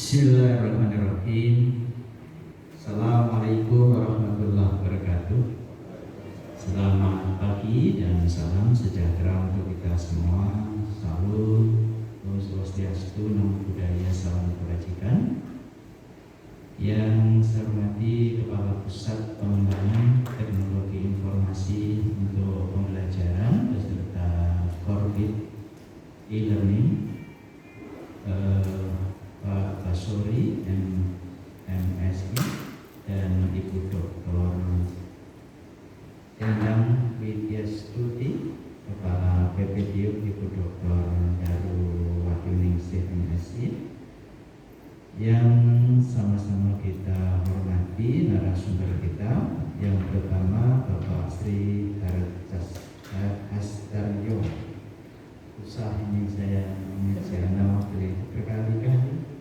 Bismillahirrahmanirrahim. Assalamualaikum warahmatullahi wabarakatuh. Selamat pagi dan salam sejahtera untuk kita semua. Salam, Om Swastiastu, Namo Buddhaya, salam kebajikan. Yang saya hormati Kepala Pusat Pengembangan Teknologi Informasi untuk Pembelajaran beserta Korbit e-learning, Pak Basori MSI dan Ibu Dr. Endang Widyastuti, Kepala PPDIU, Ibu Dr. Daru Wahyuningsih MSI, yang sama-sama kita hormati narasumber kita. Yang pertama Bapak Sri Hastaryo. Usah ini saya mengucapkan nama berkali-kali.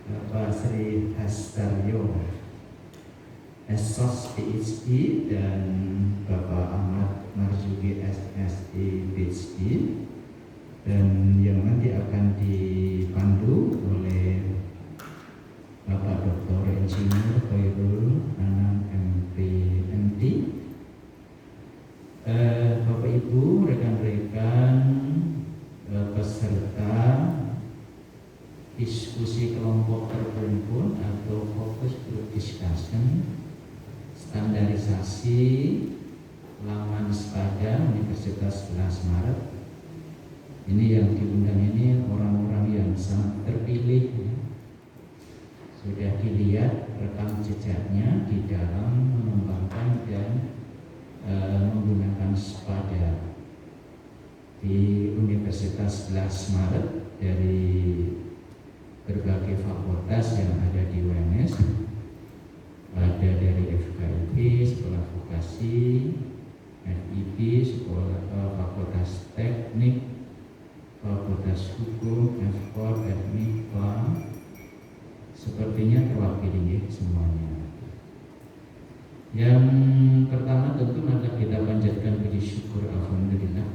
Bapak Sri Hastaryo Esos PhD dan Bapak Ahmad Marzuki SSI PhD, dan yang nanti akan dipandu oleh Bapak Dr. Insinyur Khairul Anam MPMD. Bapak Ibu, rekan-rekan peserta diskusi kelompok terkumpul atau fokus group discussion standarisasi laman SPADA Universitas 11 Maret. Ini yang diundang ini orang-orang yang sangat terpilih, ya. Sudah dilihat rekam jejaknya di dalam mengembangkan dan menggunakan SPADA di Universitas 11 Maret dari berbagai fakultas yang ada di UNS. Ada dari FKIP, Sekolah Vokasi, FIP, Sekolah Fakultas Teknik, Fakultas Hukum, FKOR, FMIPA, sepertinya terwakili semuanya. Yang pertama tentu maka kita panjatkan puji syukur alhamdulillah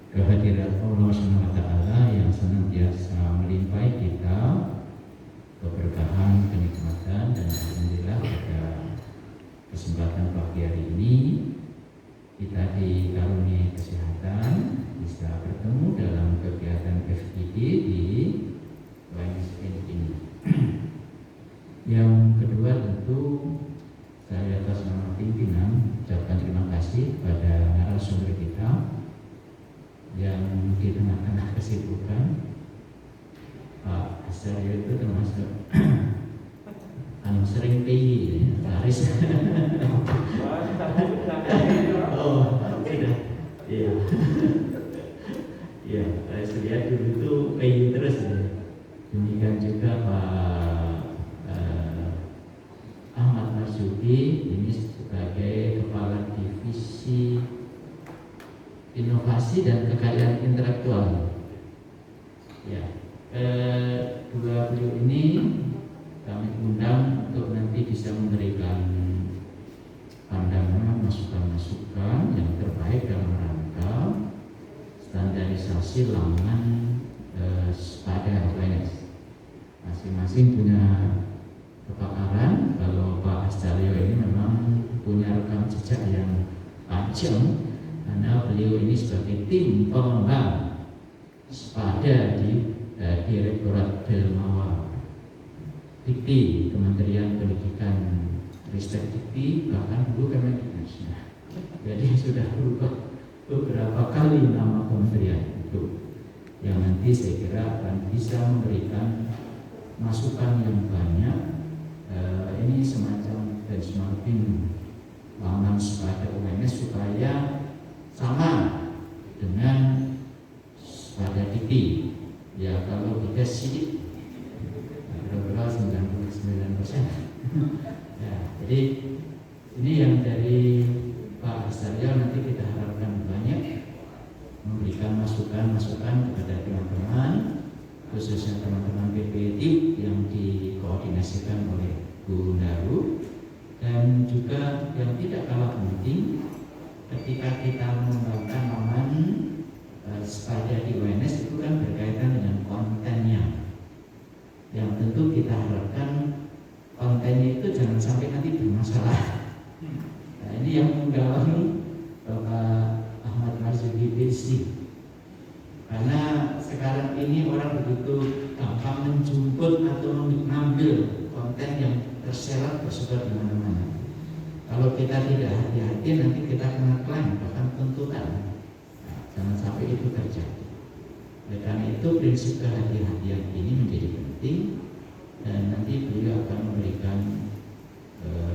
kehadirat Allah SWT yang senantiasa melimpahi kita keberkahan, kenikmatan, dan alhamdulillah pada kesempatan pagi hari ini kita dikaruniai kesehatan, bisa bertemu dalam kegiatan FGD di UNSN ini. Yang kedua tentu saya atas nama pimpinan ucapkan terima kasih pada narasumber kita yang di tengah-tengah kesibukan. Pak Asaryo itu termasuk sering PI, laris. Oh, sudah. Iya. Iya, saya lihat dulu itu PI terus ya. Demikian juga Pak Ahmad Marzuki, ini sebagai Kepala Divisi Inovasi dan Kekayaan Intelektual. Ya, dua beliau ini kami undang untuk nanti bisa memberikan pandangan, masukan-masukan yang terbaik dalam rangka standarisasi laman SPADA UNS. Masing-masing punya kepakaran. Kalau Pak Hastaryo ini memang punya rekam jejak yang panjang, karena beliau ini sebagai tim pengembang SPADA di Direktorat Delmawa Dikti Kementerian Pendidikan Ristek Dikti, bahkan dulu Kemendikbud. Jadi sudah berubah beberapa kali nama kementerian itu, yang nanti saya kira akan bisa memberikan masukan yang banyak. Ini semacam benchmarking laman SPADA UNS supaya sama dengan SPADA Dikti. Ya kalau beda sedikit, berapa 99%. Ya, jadi ini yang dari Pak Hastaryo nanti kita harapkan banyak memberikan masukan-masukan kepada teman-teman, khususnya teman-teman PPD yang dikoordinasikan oleh Bu Daru, dan juga yang tidak kalah penting ketika kita mengembangkan laman SPADA di UNS itu kan berkaitan dengan kontennya. yang tentu kita harapkan kontennya itu jangan sampai nanti bermasalah. Nah, ini yang menggawangi Bapak Ahmad Marzuki Bisri, karena sekarang ini orang begitu gampang menjemput atau mengambil konten yang terserat tersebar di mana-mana. Kalau kita tidak hati-hati nanti kita kena klaim bahkan tuntutan. Nah, jangan sampai itu terjadi. Oleh karena itu prinsip kehati-hatian ini menjadi penting, dan nanti beliau akan memberikan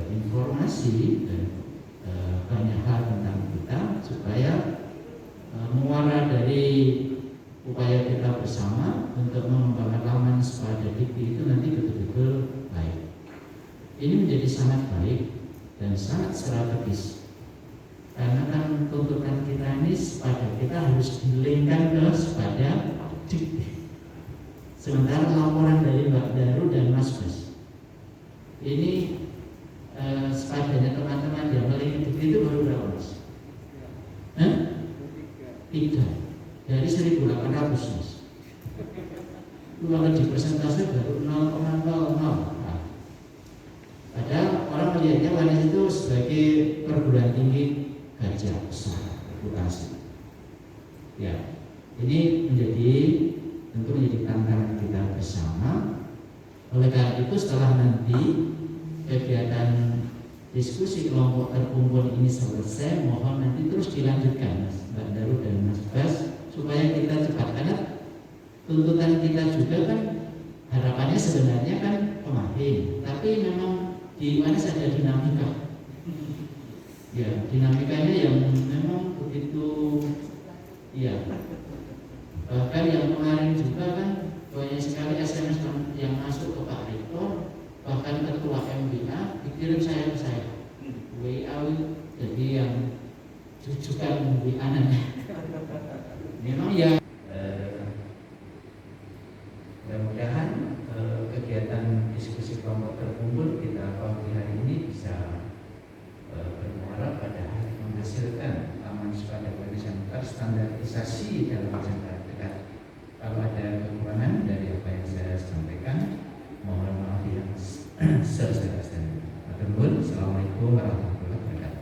informasi dan banyak hal tentang kita supaya muara dari upaya kita bersama untuk mengembangkan laman Sepada Dikti itu nanti betul-betul baik. Ini menjadi sangat baik dan sangat strategis, karena kan tuntutan kita ini Sepada kita harus dilengkan ke Sepada Dikti. Sementara laporan dari Mbak Daru dan Mas Bas ini sepadanya teman-teman yang melingkup Dikti itu baru berapa, Mas? 3 dari 1.800, Mas. Kalau di persentase baru 0,00. Padahal orang melihatnya wanita itu sebagai perguruan tinggi gajah besar reputasi. Ya, ini tentu menjadi tantangan kita bersama. Oleh karena itu setelah nanti kegiatan diskusi kelompok terkumpul ini selesai, mohon nanti terus dilanjutkan, Mas Mbak Daru dan Mas Bas, supaya kita cepat, karena tuntutan kita juga kan harapannya sebenarnya kan pemahaman, tapi memang di mana ada dinamika. Ya, dinamikanya yang memang begitu, ya. Bahkan yang kemarin juga kan banyak sekali SMS yang masuk ke Pak Rektor, bahkan ketua MBA dikirim saya ke saya WA, jadi yang jujukan WA memang ya. Mudah-mudahan kegiatan diskusi kelompok terkumpul kita pagi hari ini bisa bermuara pada menghasilkan laman Sepada Indonesia standarisasi dalam jangka dekat. Kalau ada kekurangan dari apa yang saya sampaikan, mohon maaf yang sebesar-besarnya. Assalamualaikum warahmatullahi wabarakatuh.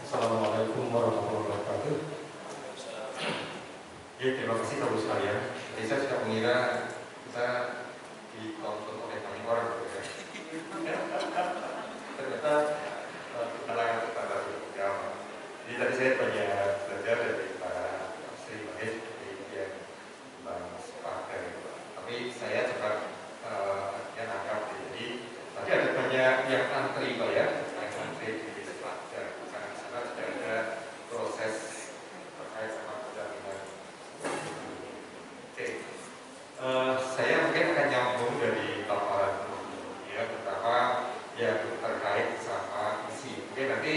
Assalamualaikum warahmatullahi wabarakatuh. Ya, terima kasih Bapak sekalian. Jadi saya sudah mengira kita ditonton oleh banyak orang, ya. Ternyata kalangan tetangga cukup jauh. Jadi tadi saya banyak belajar dari Pak Sri Mahes, dari Bang Sepadan. Tapi saya cepat yang nangkap. Jadi tadi ada banyak yang antri, Pak, ya. Yang antri di Sepadan. Karena di sana sudah ada proses terkait sama penjaminan. Oke. Saya mungkin akan nyambung dari paparan ya, pertama yang terkait sama isi. Mungkin nanti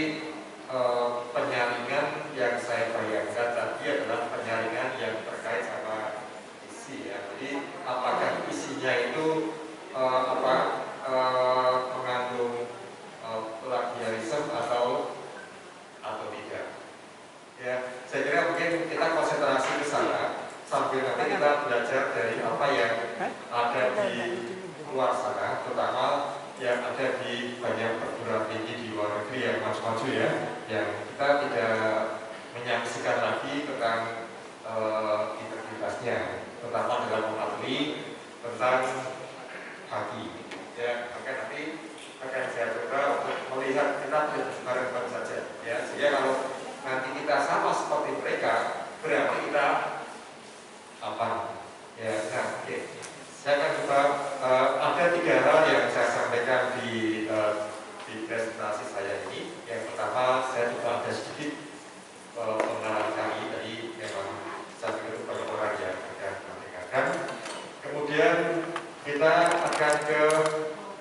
penyaringan yang saya bayangkan tadi adalah penyaringan yang terkait sama isi ya. Jadi apakah isinya itu mengandung plagiarisme atau tidak? Ya, saya kira mungkin kita konsentrasi ke sana sambil nanti kita belajar dari apa yang ada di luar sana, terutama yang ada di banyak perguruan tinggi di luar negeri yang maju-maju ya, yang kita tidak menyaksikan lagi tentang integritasnya, terutama dalam mematuhi tentang haki. Ya, maka nanti akan saya coba untuk melihat kita bareng-bareng saja. Ya, sehingga kalau nanti kita sama seperti mereka, berarti kita apa? Ya, nah, oke. Saya akan coba ada 3 hal yang saya sampaikan di presentasi saya ini. Yang pertama, saya coba ada sedikit pengenalan kami. Tadi memang saya pikir banyak orang yang akan mendengarkan. Kemudian kita akan ke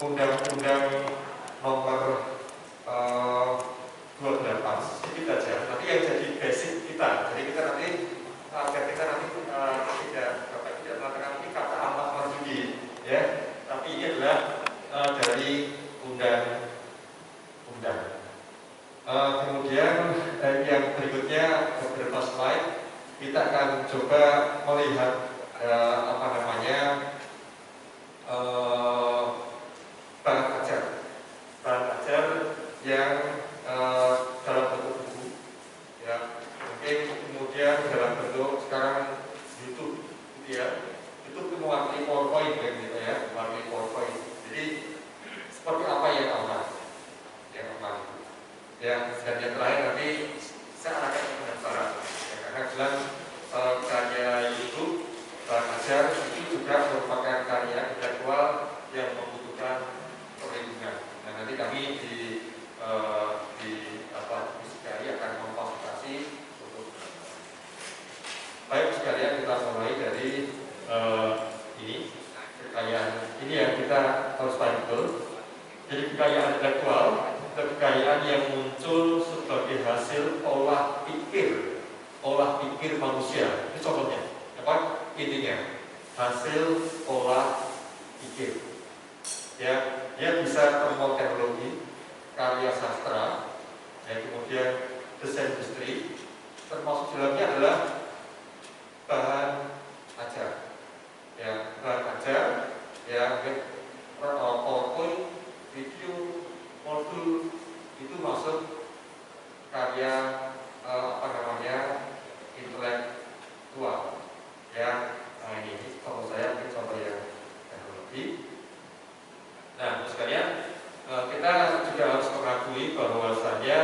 Undang-Undang nomor 28 sedikit aja. Nanti yang jadi basic kita. Jadi kita nanti agar kita nanti tidak mengatakan ini kata Ahmad Marsudi, ya. Tapi ini adalah dari undang-undang. Kemudian yang berikutnya beberapa slide kita akan coba melihat bahan ajar yang dalam bentuk buku, ya. Mungkin kemudian dalam bentuk sekarang YouTube, gitu ya. YouTube itu mewakili PowerPoint gitu ya, mewakili PowerPoint. Jadi seperti apa yang aman, ya. Dan yang terakhir nanti saya arahkan ke pendaftaran, ya, karena jelas karya YouTube bahan ajar itu juga merupakan karya intelektual yang membutuhkan perlindungan. Nah, nanti kami di sekali akan memfasilitasi untuk baik sekalian kita mulai dari ini kekayaan ini yang kita harus pahami betul. Jadi kekayaan intelektual, kekayaan yang muncul sebagai hasil olah pikir manusia. Ini contohnya, apa intinya? Hasil olah pikir. Ya, dia bisa temuan teknologi, karya sastra, ya, kemudian desain industri, termasuk dalamnya adalah bahan ajar, ya, bahan ajar, ya, PowerPoint, video, modul itu masuk karya intelektual, ya. Nah, ini contoh saya, mungkin contoh yang teknologi. Nah, sekalian, kita juga harus mengakui bahwasannya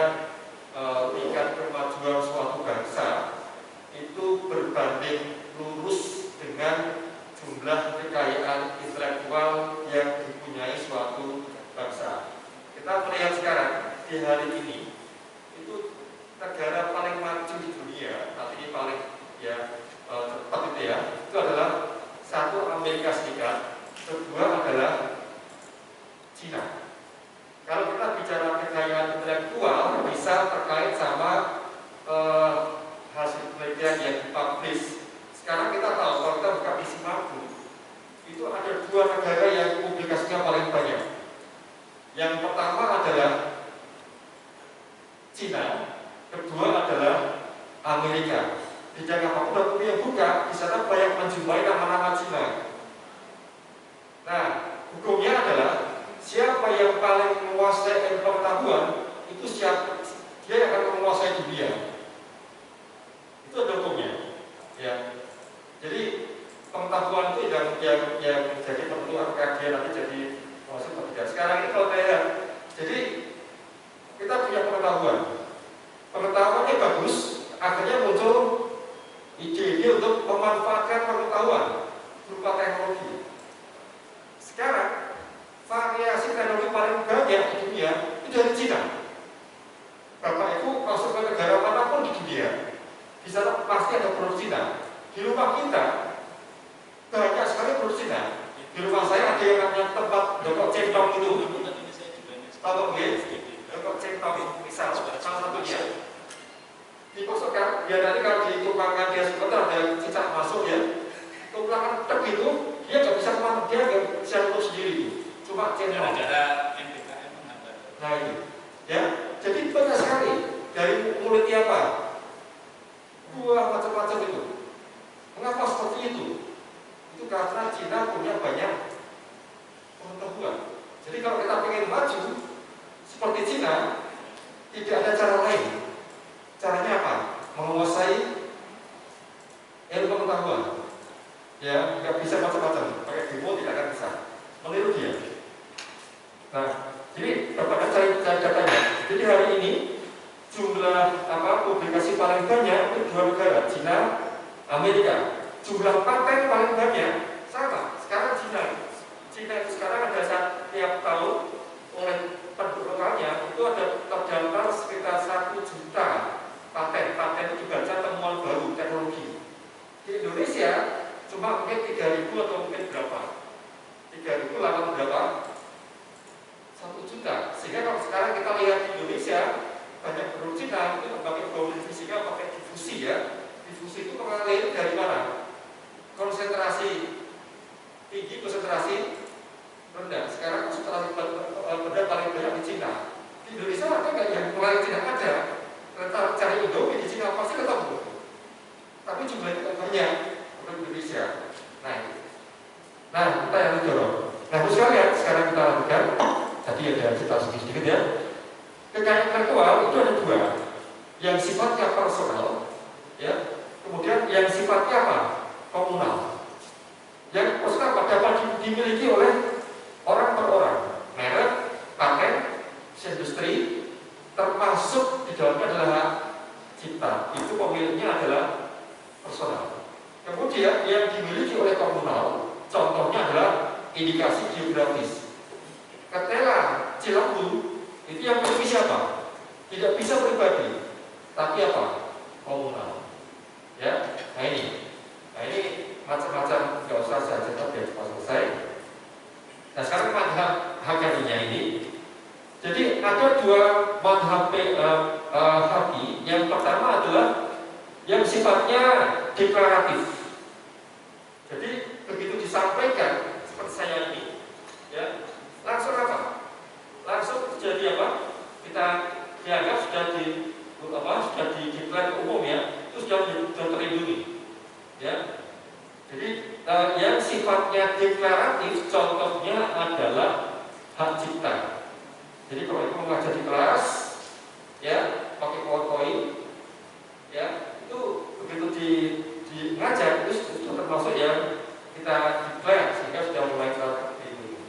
tingkat kemajuan suatu bangsa itu berbanding lurus dengan jumlah kekayaan intelektual yang dipunyai suatu bangsa. Kita melihat sekarang di hari ini itu negara paling maju di dunia, saat ini paling cepat itu ya, itu adalah satu Amerika Serikat, kedua adalah Cina. Kalau kita bicara kekayaan intelektual, bisa terkait sama hasil penelitian yang dipublish. Sekarang kita tahu kalau kita buka isi mampu, itu ada 2 negara yang publikasinya paling banyak. Yang pertama adalah Cina, kedua adalah Amerika. Bidang apapun yang buka, di sana banyak menjumpai nama-nama Cina. Nah, hukumnya adalah siapa yang paling menguasai pengetahuan itu siapa dia yang akan menguasai dunia. Itu ada hukumnya, ya. Jadi pengetahuan itu yang jadi penentu apakah dia nanti jadi masuk atau tidak. Sekarang ini kalau saya, jadi kita punya pengetahuannya bagus, akhirnya muncul ide untuk memanfaatkan pengetahuan berupa teknologi. Sekarang variasi teknologi paling banyak di dunia itu dari Cina. Bapak Ibu masuk ke negara manapun di dunia, di sana pasti ada produk Cina. Di rumah kita banyak sekali produk Cina. Di rumah saya ada yang namanya tempat dokok centong itu. Tahu nggih? Dokok centong misal salah satunya. Dikosongkan, ya nanti kalau di tumpangan dia sebentar ada cicak masuk ya, tumpangan tek itu dia nggak bisa kemana, dia nggak bisa untuk sendiri, cuma channel. Nah ini, ya, jadi banyak sekali dari mulut apa, buah macam-macam itu. Mengapa seperti itu? Itu karena Cina punya banyak pengetahuan. Jadi kalau kita ingin maju seperti Cina, tidak ada cara lain. Caranya apa? Menguasai ilmu pengetahuan. Ya, nggak bisa macam-macam. Pakai demo tidak akan bisa. Meniru dia. Nah, jadi berapa cari datanya. Jadi hari ini jumlah publikasi paling banyak itu dua negara, Cina, Amerika. Jumlah paten paling banyak sama. Sekarang Cina itu sekarang ada tiap tahun oleh penduduk lokalnya itu ada terdaftar sekitar 1 juta paten. Paten itu dibaca temuan baru teknologi. Di Indonesia cuma mungkin 3.000 atau mungkin berapa? 3.000 lawan berapa? 1 juta. Sehingga kalau sekarang kita lihat di Indonesia banyak penduduk Cina itu pakai bauran fisika, pakai difusi ya. Difusi itu mengalir dari mana? Konsentrasi tinggi, konsentrasi rendah. Sekarang konsentrasi rendah paling banyak di Cina. Di Indonesia ada nggak yang mulai tidak ada? Kita cari Indomie di Cina pasti ketemu. Tapi jumlahnya tidak banyak untuk Indonesia. Nah, kita yang dorong. Nah, terus sekalian sekarang kita lakukan. Tadi ada cerita sedikit ya. Kekayaan intelektual itu ada dua, yang sifatnya personal, ya. Kemudian yang sifatnya apa? Komunal. Yang personal dapat dimiliki oleh orang per orang. Merek, paten, industri, termasuk di dalamnya adalah hak cipta. Itu pemiliknya adalah personal. Kemudian yang dimiliki oleh komunal, contohnya adalah indikasi geografis. Ketela, Cilembu, itu yang miliki siapa? Tidak bisa pribadi, tapi apa? Komunal. Ya, nah ini macam-macam, nggak usah saya cerita biar cepat selesai. Nah sekarang madhab hakaninya ini, jadi ada dua madhab haki. Yang pertama adalah yang sifatnya deklaratif. Jadi begitu disampaikan seperti saya ini, ya langsung apa? Langsung terjadi apa? Kita dianggap sudah dideklarasi umum ya, itu sudah terlindungi, ya. Jadi yang sifatnya deklaratif, contohnya adalah hak cipta. Jadi kalau itu mengajar di kelas, ya pakai PowerPoint, ya itu begitu di ngajar itu termasuk yang kita deklar sehingga sudah mulai terlindungi.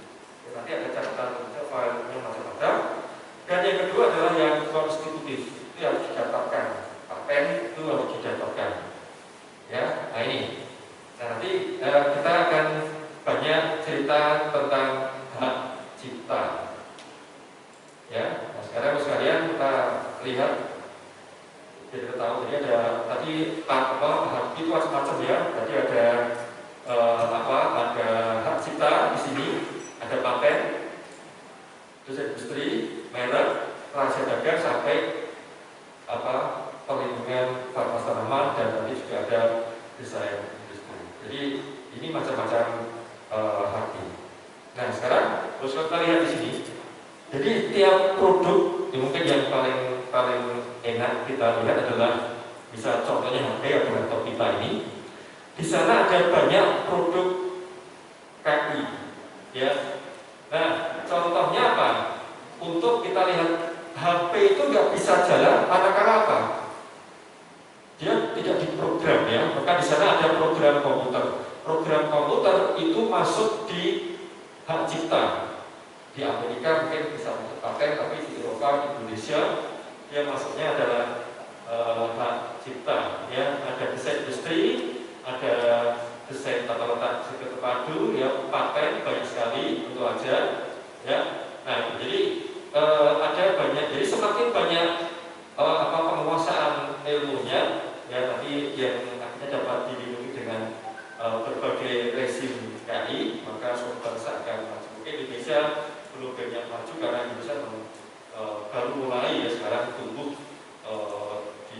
Nanti ada catatan filenya macam-macam. Dan yang kedua adalah yang konstitutif, itu harus didaftarkan. Paten itu harus didaftarkan. Ya, nah ini. Nah nanti kita akan banyak cerita tentang hak cipta. Ya, nah sekarang sekalian kita lihat. Jadi kita tahu tadi ada hak itu macam-macam ya. Tadi ada ada hak cipta di sini, ada paten, terus industri, merek, rahasia dagang sampai perlindungan farmasi tanaman dan tadi juga ada desain industri. Jadi ini macam-macam haki. Nah sekarang terus kita lihat di sini. Jadi tiap produk mungkin yang paling enak kita lihat adalah bisa contohnya HP atau laptop kita ini. Di sana ada banyak produk KI, ya. Nah contohnya apa? Untuk kita lihat HP itu nggak bisa jalan manakala apa? Dia tidak diprogram ya, maka di sana ada program komputer. Program komputer itu masuk di hak cipta. Di Amerika mungkin bisa masuk paten, tapi di Eropa, di Indonesia, dia masuknya adalah hak cipta. Ya, ada desain industri, ada desain tata letak sirkuit terpadu, ya paten banyak sekali tentu aja. Ya, nah jadi ada banyak. Jadi semakin banyak penguasaan ilmunya, ya tadi yang akhirnya dapat dilindungi dengan berbagai rezim KI, maka suatu bangsa akan maju. Mungkin Indonesia belum banyak maju karena Indonesia baru mulai ya sekarang tumbuh di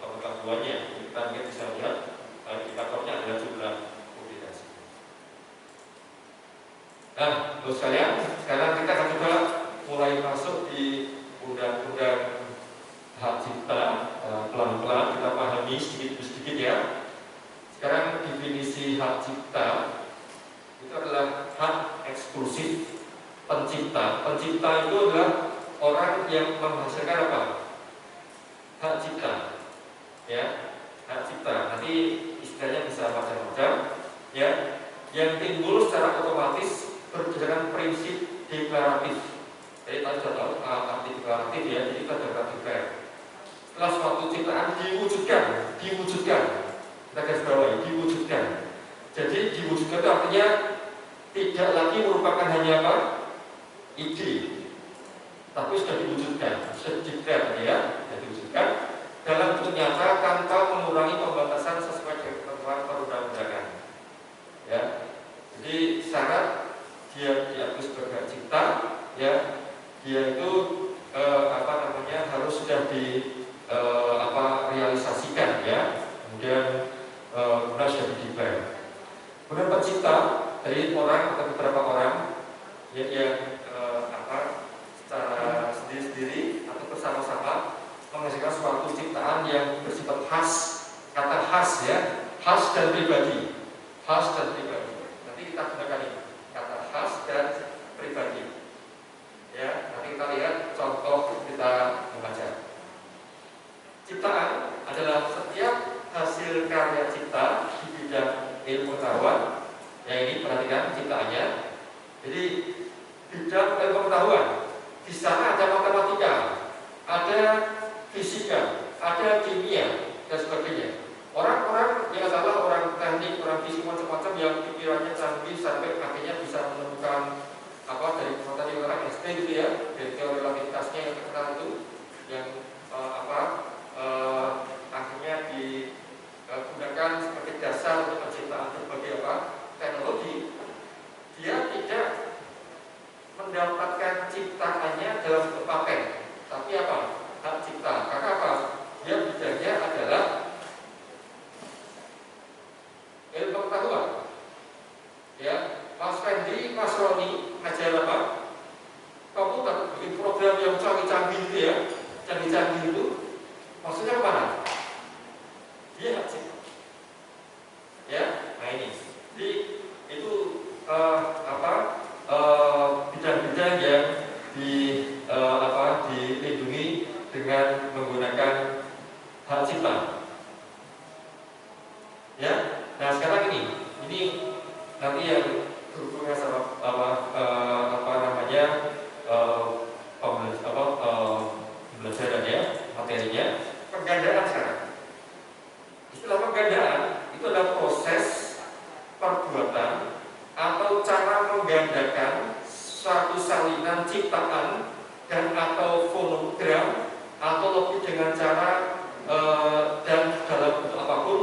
pengetahuannya. Kita mungkin bisa lihat indikatornya adalah jumlah publikasi. Nah, terus sekarang kita akan coba mulai masuk di undang-undang hak cipta. Pelan-pelan kita pahami sedikit demi sedikit ya. Sekarang definisi hak cipta itu adalah hak eksklusif pencipta. Pencipta itu adalah orang yang menghasilkan apa? Hak cipta. Ya, hak cipta. Nanti istilahnya bisa macam-macam. Ya, yang timbul secara otomatis berdasarkan prinsip deklaratif. Jadi tadi sudah tahu arti deklaratif ya. Jadi kita dapat declare. Setelah suatu ciptaan diwujudkan. Kita garis bawahi, diwujudkan. Jadi diwujudkan itu artinya tidak lagi merupakan hanya apa? Ide, tapi sudah diwujudkan, sudah declare ya, sudah diwujudkan dalam bentuk nyata tanpa mengurangi pembatasan sesuai dengan ketentuan perundang-undangan. Ya, jadi syarat dia diakui sebagai cipta, ya, dia itu harus sudah realisasikan ya, kemudian sudah di-declare. Kemudian pencipta dari orang atau beberapa orang yang secara sendiri-sendiri atau bersama-sama menghasilkan suatu ciptaan yang bersifat khas. Kata khas ya, khas dan pribadi. Nanti kita gunakan ini, kata khas dan pribadi. Ya, nanti kita lihat contoh kita membaca. Ciptaan adalah setiap hasil karya cipta di bidang ilmu pengetahuan. Ya, ini perhatikan ciptaannya. Jadi bidang ilmu pengetahuan, di sana ada matematika, ada fisika, ada kimia dan sebagainya. Orang-orang yang adalah orang teknik, orang fisik macam-macam yang pikirannya canggih sampai akhirnya bisa menemukan dari pengetahuan orang Einstein gitu ya, dari teori relativitasnya yang terkenal itu, yang akhirnya digunakan sebagai dasar untuk penciptaan berbagai teknologi. Dia tidak mendapatkan ciptaannya dalam bentuk paten, tapi hak cipta. Karena dia bidangnya adalah ilmu pengetahuan. Ya, Mas Fendi, Mas Roni ngajar komputer, bikin program yang canggih-canggih itu ya, canggih-canggih itu, maksudnya kemana? Dia hak cipta. Ya, nah ini. Jadi itu bidang-bidang yang dilindungi dengan menggunakan hak cipta. Ya, nah sekarang ini nanti yang berhubungan sama pembelajaran ya, materinya, penggandaan sekarang. Istilah penggandaan itu adalah proses perbuatan atau cara menggandakan suatu salinan ciptaan dan atau fonogram atau lebih dengan cara dan dalam bentuk apapun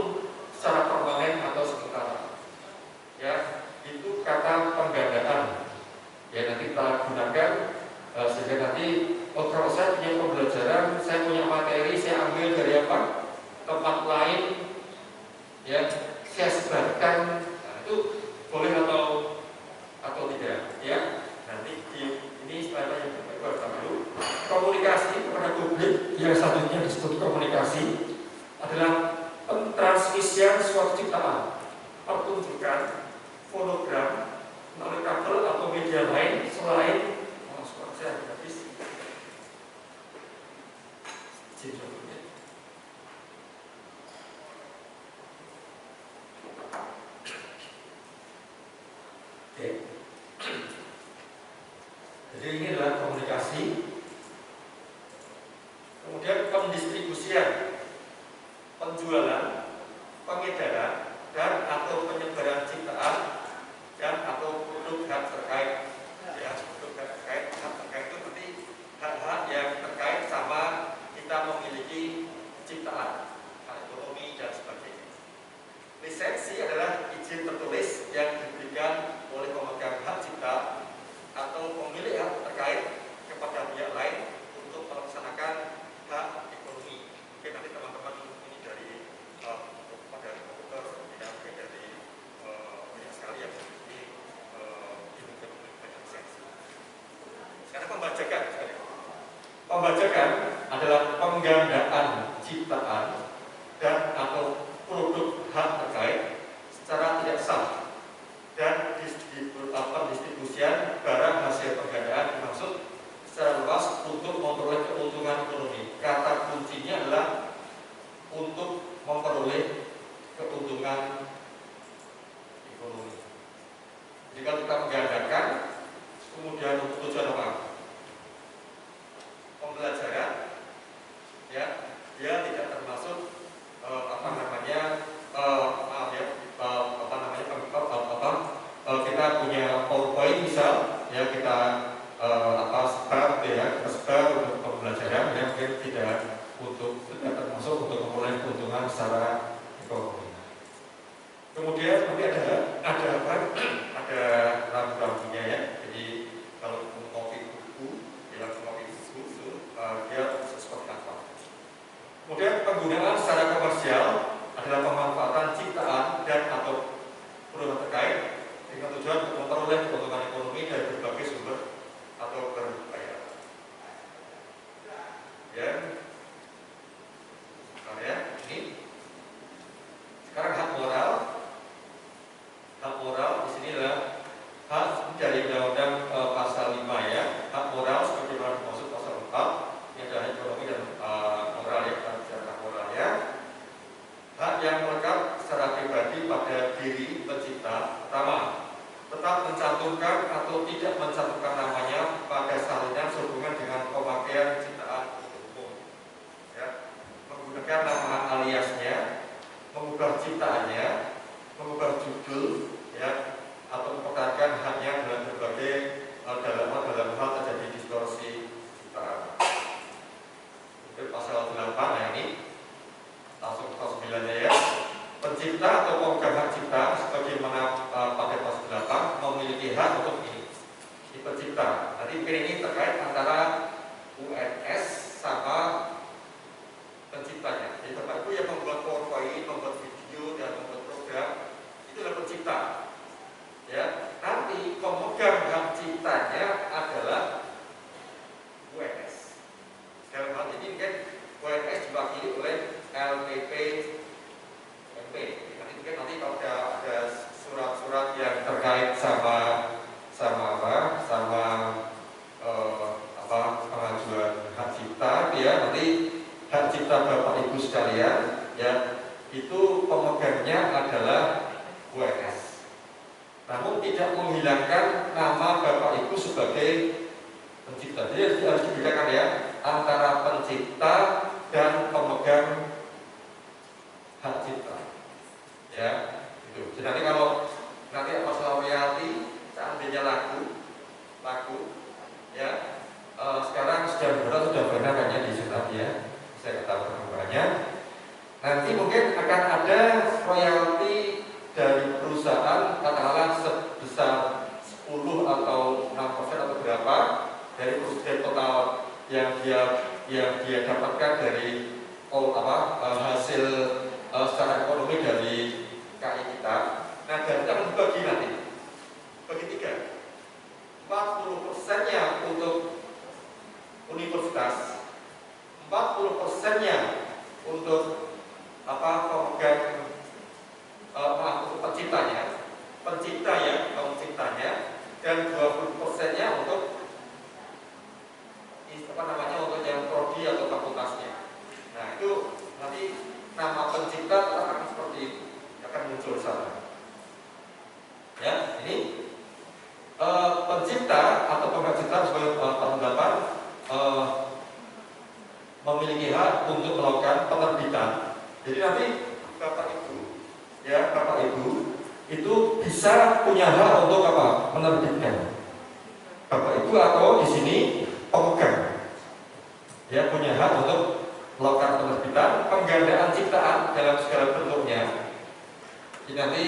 secara permanen atau sementara. Ya, itu kata penggandaan. Ya, nanti kita gunakan sehingga nanti kalau saya punya pembelajaran, saya punya materi, saya ambil dari tempat lain, ya, saya sebarkan, itu boleh atau tidak, ya. Nanti ini setelah yang pertama dulu, komunikasi kepada publik yang satunya disebut komunikasi adalah pentransmisian suatu ciptaan, pertunjukan, fonogram melalui kabel atau media lain selain suara saya habis. Jadi ini adalah komunikasi. Kemudian pendistribusian, penjualan, pengedaran dan atau penyebaran ciptaan dan atau produk hak terkait. Ya, produk hak terkait. Hak terkait itu berarti hak-hak yang terkait sama kita memiliki ciptaan, hak ekonomi dan sebagainya. Lisensi adalah izin tertulis yang diberikan oleh pemegang hak cipta atau pemilik hak terkait kepada pihak Jika kita menggandakan, kemudian untuk tujuan apa? Pembelajaran, ya, dia tidak termasuk kita punya PowerPoint misal, ya kita sebar, ya, sebar untuk pembelajaran, ya, mungkin tidak termasuk untuk memulai keuntungan secara ekonomi. Kemudian nanti ada rambu-rambunya, ya. Jadi kalau ngopi buku, dia seperti apa. Kemudian penggunaan secara komersial adalah pemanfaatan ciptaan dan atau produk terkait dengan tujuan untuk memperoleh keuntungan ekonomi dari berbagai sumber atau berbayar. Ya, ini sekarang hak moral. Hak moral di sini adalah hak dari Undang-Undang pasal 5, ya. Hak moral sebagaimana dimaksud pasal 4 yang adalah ekonomi dan moral, ya, secara moral, ya. Hak yang melekat secara pribadi pada diri pencipta pertama, tetap mencantumkan atau tidak mencantumkan namanya pada salinan sehubungan dengan pemakaian ciptaan umum, ya. Menggunakan nama aliasnya, mengubah ciptaannya, mengubah judul, ya, atau mempertahankan haknya dalam berbagai dalam hal terjadi distorsi ciptaan. Kemudian pasal 8, nah ini langsung pasal 9-nya, ya. Pencipta atau pemegang hak cipta sebagaimana pada pasal 8 memiliki hak untuk ini pencipta. Nanti ini terkait antara UNS sama penciptanya. Jadi Bapak Ibu yang membuat PowerPoint, membuat video dan membuat program, itulah pencipta, ya. Nanti pemegang hak ciptanya adalah UNS. Dalam hal ini kan UNS diwakili oleh LPP MP. Nanti kalau ada surat-surat yang terkait sama pengajuan hak cipta, ya, nanti hak cipta Bapak Ibu sekalian, ya, itu pemegangnya adalah UNS. Namun tidak menghilangkan nama Bapak Ibu sebagai pencipta. Jadi harus dibedakan, ya, antara pencipta dan pemegang hak cipta, ya, itu. Jadi nanti kalau masalah royalti, seandainya lagu, ya, sekarang sudah benar kan, ya, di Senat, ya, saya ketahui perkembangannya. Nanti mungkin akan ada royalti dari perusahaan, katakanlah sebesar 10 atau 6% atau berapa dari total yang dia dapatkan dari hasil secara ekonomi dari KI kita. Nah, dan kita dibagi nanti, bagi 3. 40%-nya untuk universitas, 40%-nya untuk pemegang untuk penciptanya, dan 20%-nya untuk untuk yang prodi atau fakultasnya. Nah, itu nanti nama pencipta akan seperti itu, akan muncul sana. Ya, ini pencipta atau pemegang cipta sebagai pendapat memiliki hak untuk melakukan penerbitan. Jadi nanti Bapak Ibu itu bisa punya hak untuk menerbitkan. Bapak Ibu atau di sini pemegang, ya, punya hak untuk melakukan penerbitan, penggandaan ciptaan dalam segala bentuknya. Jadi nanti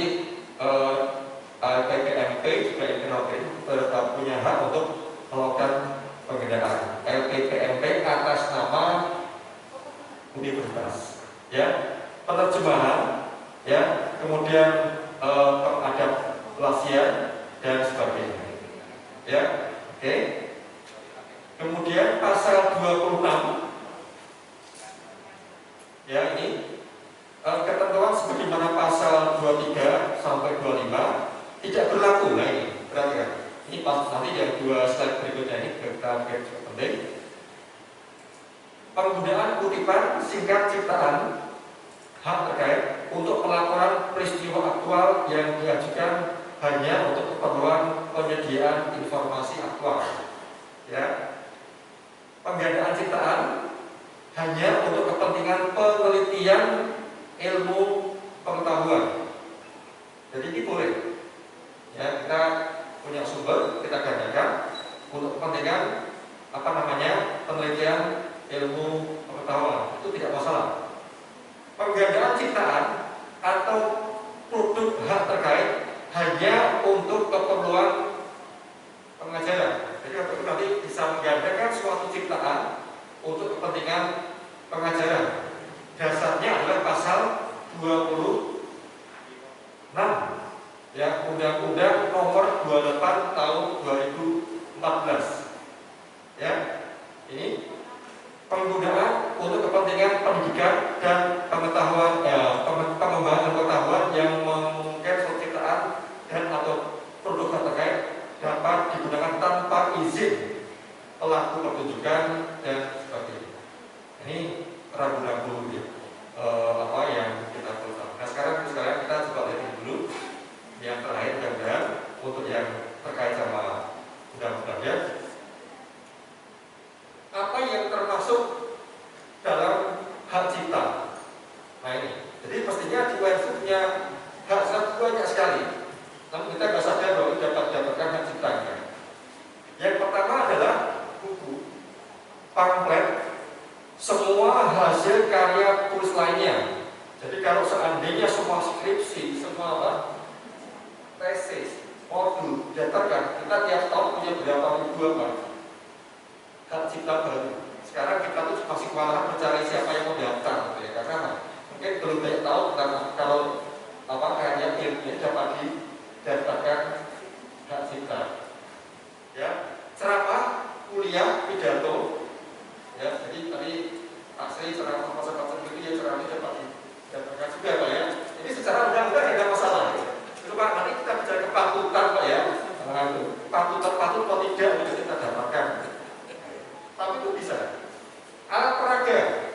LPPMP juga internal punya hak untuk melakukan penggandaan LPPMP atas nama universitas, ya. Penerjemahan, ya, kemudian pengadaptasian dan sebagainya, ya. Oke. Kemudian pasal 26, ya, ini ketentuan sebagaimana pasal 23 sampai 25 tidak berlaku. Nah, ini perhatikan. Ini nanti yang 2 slide berikutnya ini kita penting. Penggunaan kutipan singkat ciptaan hak terkait untuk pelaporan peristiwa aktual yang diajukan hanya untuk keperluan penyediaan informasi aktual. Ya, penggandaan ciptaan hanya untuk kepentingan penelitian ilmu pengetahuan. Jadi ini boleh. Ya, kita punya sumber, kita gandakan untuk kepentingan penelitian ilmu pengetahuan, itu tidak masalah. Penggandaan ciptaan atau produk hak terkait hanya untuk keperluan pengajaran. Jadi waktu itu nanti bisa menggandakan suatu ciptaan untuk kepentingan pengajaran. Dasarnya adalah pasal 26 ya, Undang-Undang Nomor 28 Tahun 2014. Ya, ini penggunaan untuk kepentingan pendidikan dan pengetahuan, pengembangan pengetahuan yang memungkinkan suatu ciptaan dan atau produk terkait dapat digunakan tanpa izin pelaku pertunjukan dan sebagainya. Ini ragu-ragu ya, apa yang kita perlu tahu. Nah sekarang kita coba lihat dulu yang terakhir mudah-mudahan untuk yang terkait sama undang-undangnya. Apa yang termasuk dalam hak cipta? Nah ini, jadi pastinya di UNS punya hak cipta banyak sekali. Namun kita nggak sadar bahwa dapatkan hak ciptanya. Yang pertama adalah buku, pamflet, semua hasil karya tulis lainnya. Jadi kalau seandainya semua skripsi, semua tesis, modul didaftarkan, kita tiap tahun punya berapa ribu hak cipta baru. Sekarang kita tuh masih kewalahan mencari siapa yang mau daftar, ya, karena mungkin belum banyak tahu tentang kalau karya ilmiah dapat didaftarkan hak cipta. Ya, ceramah, kuliah, pidato. Ya, jadi tadi asli ceramah masa-masa itu ya ceramah dapat didaftarkan juga Pak ya. Ini secara undang-undang tidak ada masalah. Itu Pak, nanti kita bicara kepatutan Pak ya. Patut atau tidak bisa kita dapatkan. Tapi itu bisa. Alat peraga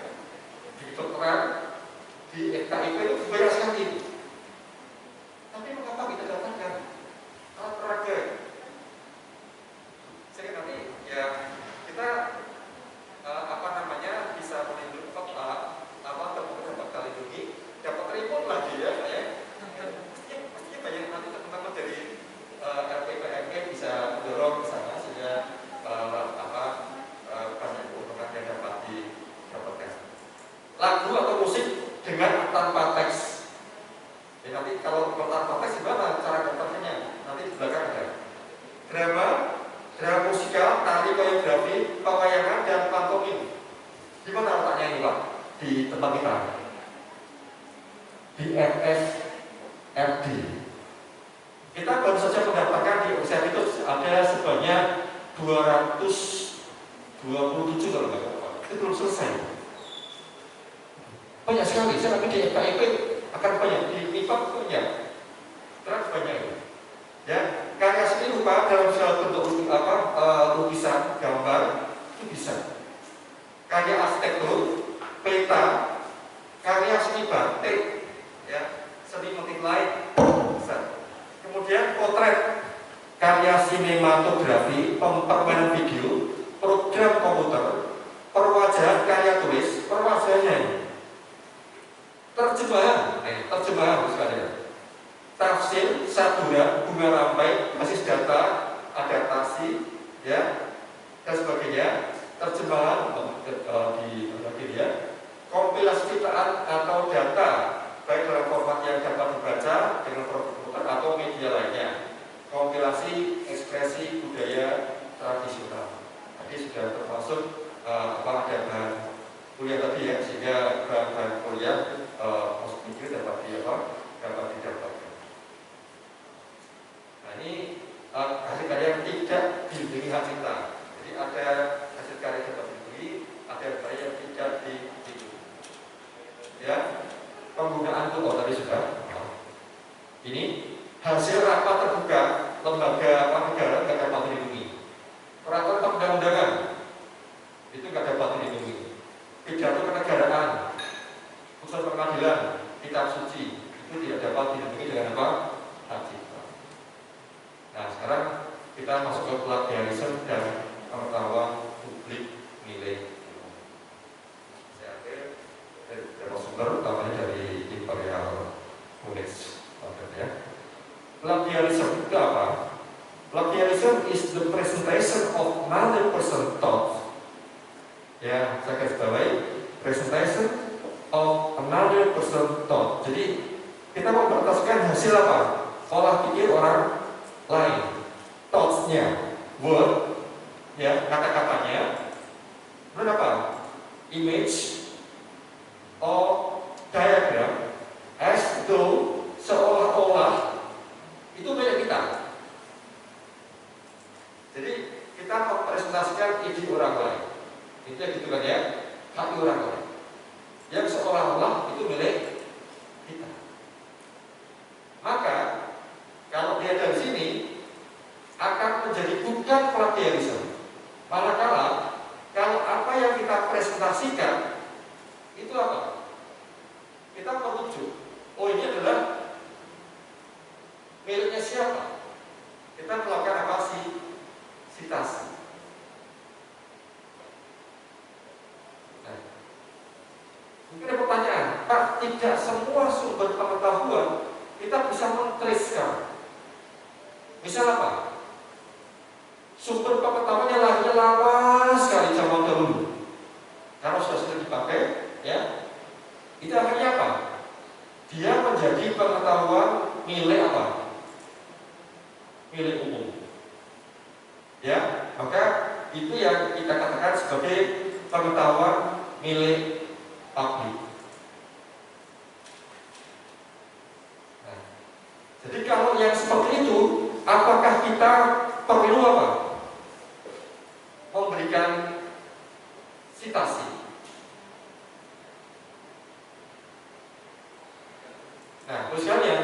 di kedokteran, di FKIP itu banyak sekali. Tapi mengapa kita dapatkan alat peraga? Saya nanti ya kita bisa melindungi dapat terlindungi, dapat remote lagi ya Pak ya. Pastinya banyak nanti teman-teman dari LPPMK bisa mendorong ke sana sehingga banyak keuntungan yang dapat didapatkan. Lagu atau musik dengan tanpa teks. Ya, nanti kalau tanpa teks gimana cara dapatnya? Nanti di belakang ada. Drama musikal, tari, koreografi, pewayangan dan pantomim. Di mana letaknya ini Pak? Di tempat kita. Di FSRD. Kita baru saja mendapatkan di OSR itu ada sebanyak 227 kalau nggak salah. Itu belum selesai. Banyak sekali. Saya nanti di FKIP akan banyak, di MIPA banyak. Terus banyak itu. Ya, karya seni rupa dalam bentuk lukisan, gambar itu bisa. Karya arsitektur, peta, karya seni batik, ya, seni motif lain bisa. Kemudian potret, karya sinematografi, permainan video, program komputer, perwajahan karya tulis, perwajahannya, terjemahan sekalian, tafsir, sadura, bunga rampai, basis data, adaptasi, ya, dan sebagainya, terjemahan di media, kompilasi ciptaan atau data, baik dalam format yang dapat dibaca dengan program komputer atau media lainnya, kompilasi ekspresi budaya tradisional. Tadi sudah termasuk ada bahan kuliah tadi ya, sehingga bahan kuliah masuk video dapat didapatkan. Nah ini hasil karya yang tidak dilindungi hak cipta. Jadi ada hasil karya yang dapat dilindungi, ada karya yang tidak dilindungi. Ya, penggunaan itu tadi sudah. Ini hasil rapat terbuka lembaga negara nggak dapat dilindungi. Peraturan perundang-undangan itu nggak dapat dilindungi. Pidato kenegaraan, putusan pengadilan, kitab suci itu tidak dapat dilindungi dengan apa? Hak cipta. Nah sekarang kita masuk ke plagiarisme dan pengetahuan publik milik umum. Saya ambil dari sumber utamanya dari Imperial College London ya. Plagiarism itu apa? Plagiarism is the presentation of another person thought. Ya, saya garis bawahi presentation of another person thought. Jadi kita mempresentasikan hasil apa? Olah pikir orang lain. Thoughts-nya, word, ya kata-katanya. Kemudian apa? Image or diagram as though seolah-olah itu milik kita. Jadi kita mempresentasikan ide orang lain. Itu yang gitu kan ya, hati orang lain. Yang seolah-olah itu milik kita. Maka kalau dia dari sini akan menjadi bukan plagiarisme. Manakala kalau apa yang kita presentasikan itu apa? Kita merujuk. Oh, ini adalah miliknya siapa? Kita melakukan apa sih? Citasi. Nah, mungkin ada pertanyaan, Pak, tidak semua sumber pengetahuan kita bisa mentreskan. Misal apa? Sumber pengetahuannya lahirnya lama sekali zaman dahulu. Karena sudah sering dipakai, ya. Itu akhirnya apa? Dia menjadi pengetahuan milik apa? Milik umum. Ya, maka itu yang kita katakan sebagai pengetahuan milik publik. Nah, jadi kalau yang seperti itu, apakah kita perlu apa? Memberikan citasi. Nah, terus sekalian,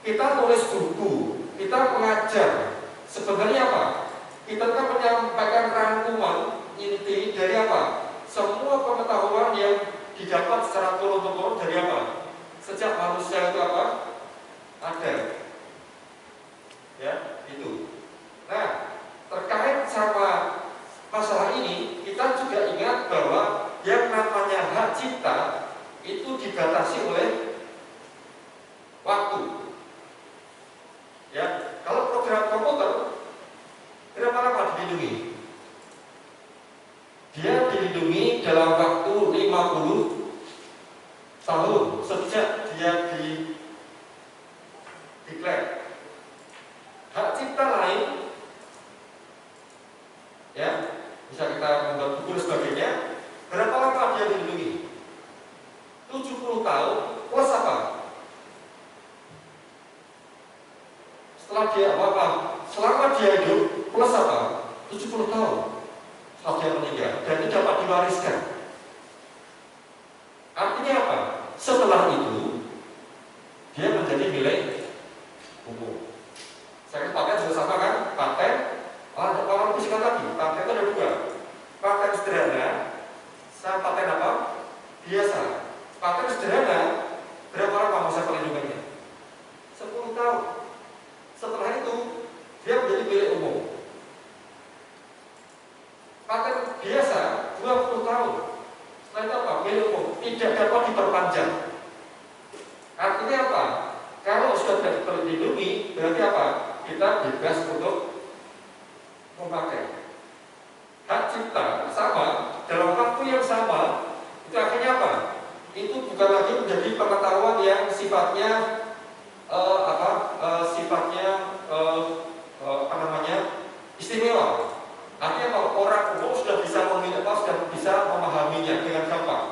kita tulis buku, kita mengajar, sebenarnya apa? Kita kan menyampaikan rangkuman inti dari apa? Semua pengetahuan yang didapat secara turun-temurun dari apa? Sejak manusia itu apa? Ada. Ya, itu. Nah, terkait sama masalah ini, kita juga ingat bahwa yang namanya hak cipta itu dibatasi oleh waktu. Ya, kalau program komputer berapa lama dilindungi? Dia dilindungi dalam waktu 50 tahun sejak dia declare. Hak cipta lain, ya, bisa kita membuat buku dan sebagainya. Berapa lama dia dilindungi? 70 tahun plus apa? Setelah dia apa? Selama dia hidup plus apa? 70 tahun setelah dia meninggal, dan itu dapat diwariskan. Artinya apa? Setelah itu dia menjadi milik umum. Saya paten sudah sama kan? Paten, ada orang fisika tadi. Paten itu ada dua. Paten sederhana, sama paten apa? Biasa. Paten sederhana, berapa lama masa perlindungannya? 10 tahun. Setelah itu dia menjadi milik umum. Paten biasa 20 tahun. Setelah itu apa? Milik umum, tidak dapat diperpanjang. Artinya apa? Kalau sudah tidak terlindungi, berarti apa? Kita bebas untuk memakai. Hak cipta sama dalam waktu yang sama, itu akhirnya apa? Itu bukan lagi menjadi pengetahuan yang sifatnya istimewa. Artinya kalau orang umum sudah bisa sudah bisa memahaminya dengan gampang.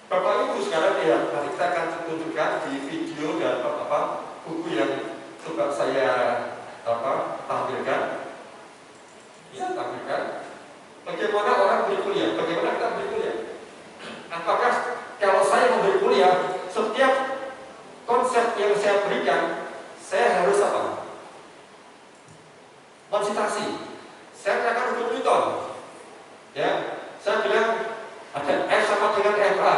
Bapak Ibu sekarang lihat, nanti kita akan tunjukkan di video dan buku yang coba saya tampilkan. Ya, tampilkan. Bagaimana orang berkuliah? Bagaimana kita berkuliah? Apakah kalau saya memberi kuliah, setiap konsep yang saya berikan, saya harus apa? Mensitasi. Saya katakan hukum Newton. Ya, saya bilang ada F sama dengan FA.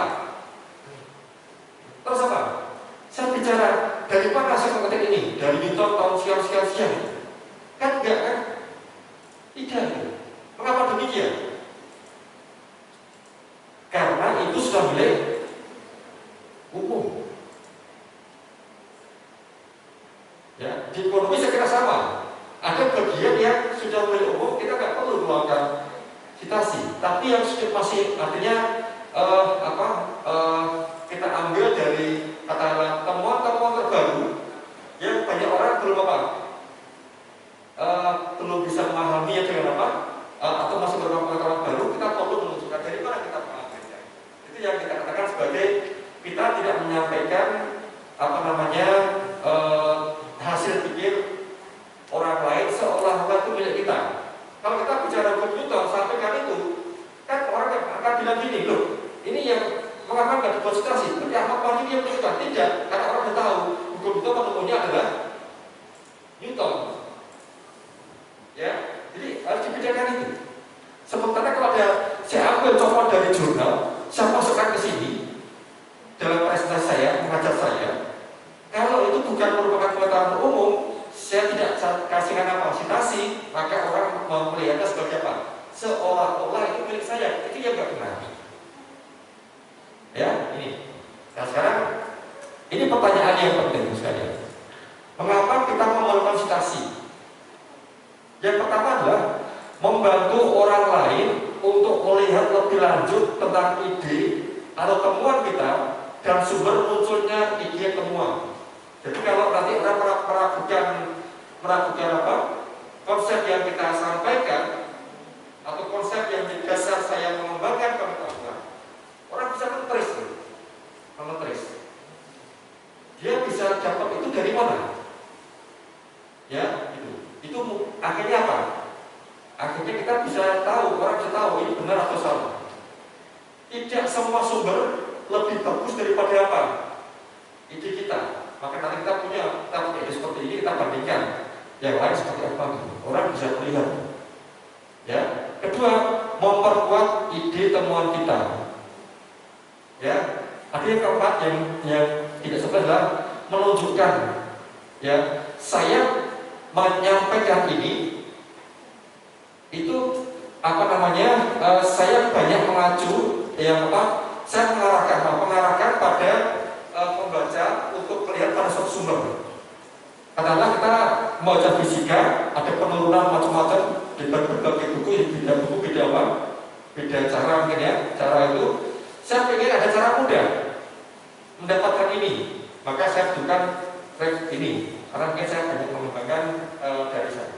Terus apa? Saya bicara dari mana saya mengetik ini? Dari Newton tahun sekian. Kan enggak kan? citasi, tapi yang masih artinya kita ambil dari katakanlah temuan-temuan terbaru yang banyak orang belum belum bisa memahami dengan atau masih beberapa pengetahuan baru. Kita perlu menunjukkan dari mana kita mengambilnya. Itu yang kita katakan sebagai kita tidak menyampaikan hasil pikir orang lain seolah-olah itu milik kita. Kalau kita bicara hukum Newton, sampaikan itu, kan orang akan bilang gini, loh, ini yang mengapa nggak dibuat citasi? Berarti Ahmad Mani yang menunjukkan. Tidak, karena orang sudah tahu hukum Newton penemunya adalah Newton. Ya, jadi harus dibedakan itu. Sementara kalau saya ambil contoh dari jurnal, saya masukkan ke sini dalam presentasi saya, mengajar saya. Kalau itu bukan merupakan pengetahuan umum, saya tidak kasihkan citasi, maka orang melihatnya sebagai apa? Seolah-olah itu milik saya. Itu yang nggak benar. Ya, ini. Nah sekarang ini pertanyaan yang penting sekali. Mengapa kita memerlukan citasi? Yang pertama adalah membantu orang lain untuk melihat lebih lanjut tentang ide atau temuan kita dan sumber munculnya ide temuan. Jadi kalau nanti orang meragukan konsep yang kita sampaikan atau konsep yang menjadi dasar saya mengembangkan pengetahuan, orang bisa meneris. Dia bisa dapat itu dari mana? Ya, itu akhirnya apa? Akhirnya kita bisa tahu, orang bisa tahu ini benar atau salah. Tidak semua sumber lebih bagus daripada apa? Ide kita. Maka nanti kita punya ide seperti ini, kita bandingkan yang lain seperti apa. Orang bisa melihat. Ya. Kedua, memperkuat ide temuan kita. Ya. Ada yang keempat yang tidak sebenarnya adalah menunjukkan. Ya, saya menyampaikan ini itu saya banyak mengacu saya mengarahkan pada pembaca untuk melihat pada suatu sumber. Katakanlah kita membaca fisika, ada penurunan macam-macam di berbagai buku, beda cara mungkin ya. Cara itu saya ingin ada cara mudah mendapatkan ini, maka saya butuhkan ini karena mungkin saya banyak mengembangkan dari saya.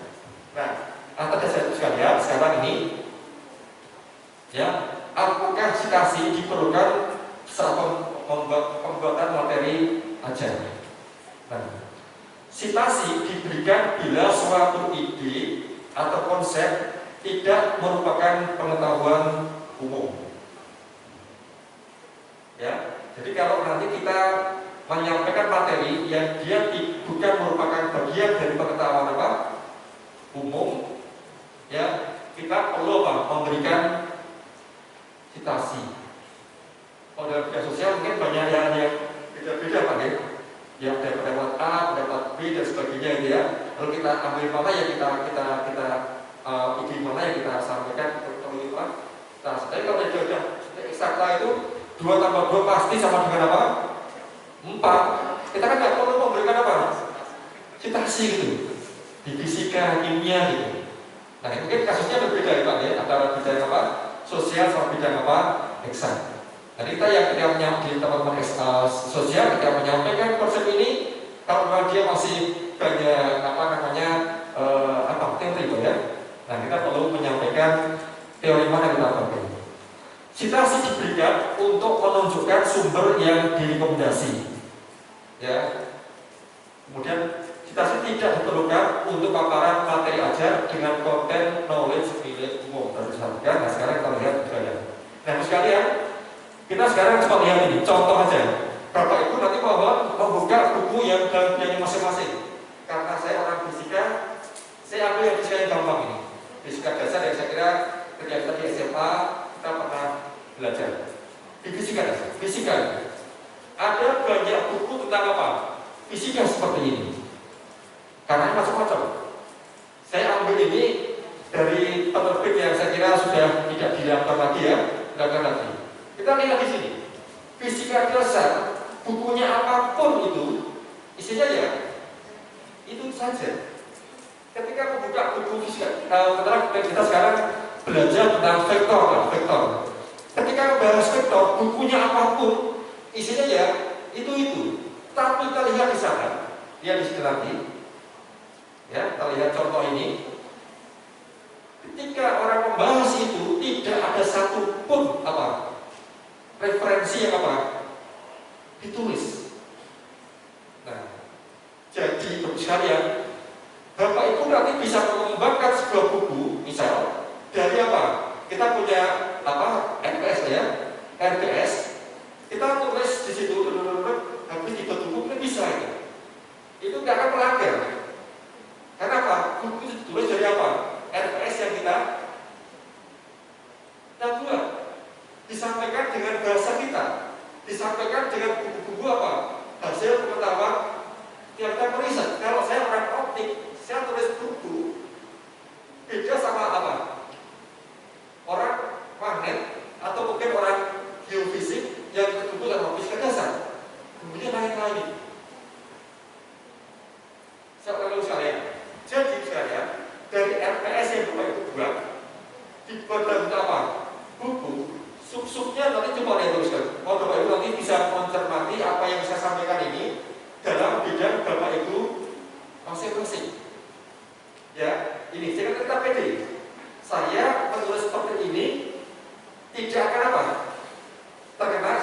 Nah, antara saya sekalian sekarang ini, ya, apakah citasi diperlukan saat pembuatan materi ajar? Nah, citasi diberikan bila suatu ide atau konsep tidak merupakan pengetahuan umum. Ya, jadi kalau nanti kita menyampaikan materi yang dia bukan merupakan bagian dari pengetahuan umum, ya, kita perlu memberikan citasi. Kalau dalam media sosial mungkin banyak yang beda-beda Pak ya. Yang dapat A, dapat B dan sebagainya gitu ya. Lalu kita ambil mana yang kita ide mana yang kita sampaikan untuk itu Pak. Nah, tapi kalau sudah eksakta itu 2 tambah 2 pasti sama dengan apa? 4. Kita kan nggak perlu memberikan apa? Citasi gitu. Di fisika, kimia gitu. Nah, mungkin kasusnya berbeda ya Pak ya, antara bidang sosial sama bidang eksak. Jadi kita yang di teman-teman sosial kita menyampaikan konsep ini, kalau memang dia masih banyak teori ya. Nah, kita perlu menyampaikan teori mana kita pakai. Citasi diberikan untuk menunjukkan sumber yang direkomendasi. Ya. Kemudian citasi tidak diperlukan untuk paparan materi ajar dengan konten knowledge milik umum berdasarkan. Nah, sekarang kita lihat sekalian. Nah, sekalian, kita sekarang coba lihat ini contoh aja. Bapak Ibu nanti membuka buku yang dalam bidangnya masing-masing. Karena saya orang fisika, saya ambil yang fisika yang gampang ini. Fisika dasar yang saya kira ketika kita di SMA kita pernah belajar. Di fisika. Ada banyak buku tentang apa? Fisika seperti ini. Karena macam-macam. Saya ambil ini dari penerbit yang saya kira sudah tidak dilakukan lagi ya, Kita lihat di sini. Fisika dasar, bukunya apapun itu, isinya ya itu saja. Ketika membuka buku fisika, kita sekarang belajar tentang vektor lah, vektor. Ketika membahas vektor, bukunya apapun, isinya ya itu. Tapi kita lihat di sana, lihat di sini nanti, ya, kita lihat contoh ini. Ketika orang membahas itu, tidak ada satupun referensi yang ditulis. Nah, jadi Bapak sekalian, Bapak Ibu nanti bisa mengembangkan sebuah buku, misal dari kita punya RPS ya, RPS, kita tulis di situ, habis dibentuk buku bisa itu nggak akan melanggar. Karena buku itu ditulis dari RPS yang kita buat, disampaikan dengan bahasa kita, disampaikan dengan buku-buku hasil pengetahuan yang kita riset. Kalau saya orang optik, saya tulis buku beda sama orang magnet atau mungkin orang geofisik yang berkumpul sama fisika dasar, kemudian lain-lain. Saya ulangi sekalian. Jadi sekalian, dari RPS yang Bapak Ibu buat dibuat dalam buku, sub-subnya nanti coba diteruskan. Bapak Ibu nanti bisa mencermati apa yang saya sampaikan ini dalam bidang Bapak Ibu masing-masing. Ya, ini jangan tetap pede. Saya menulis seperti ini tidak akan terkena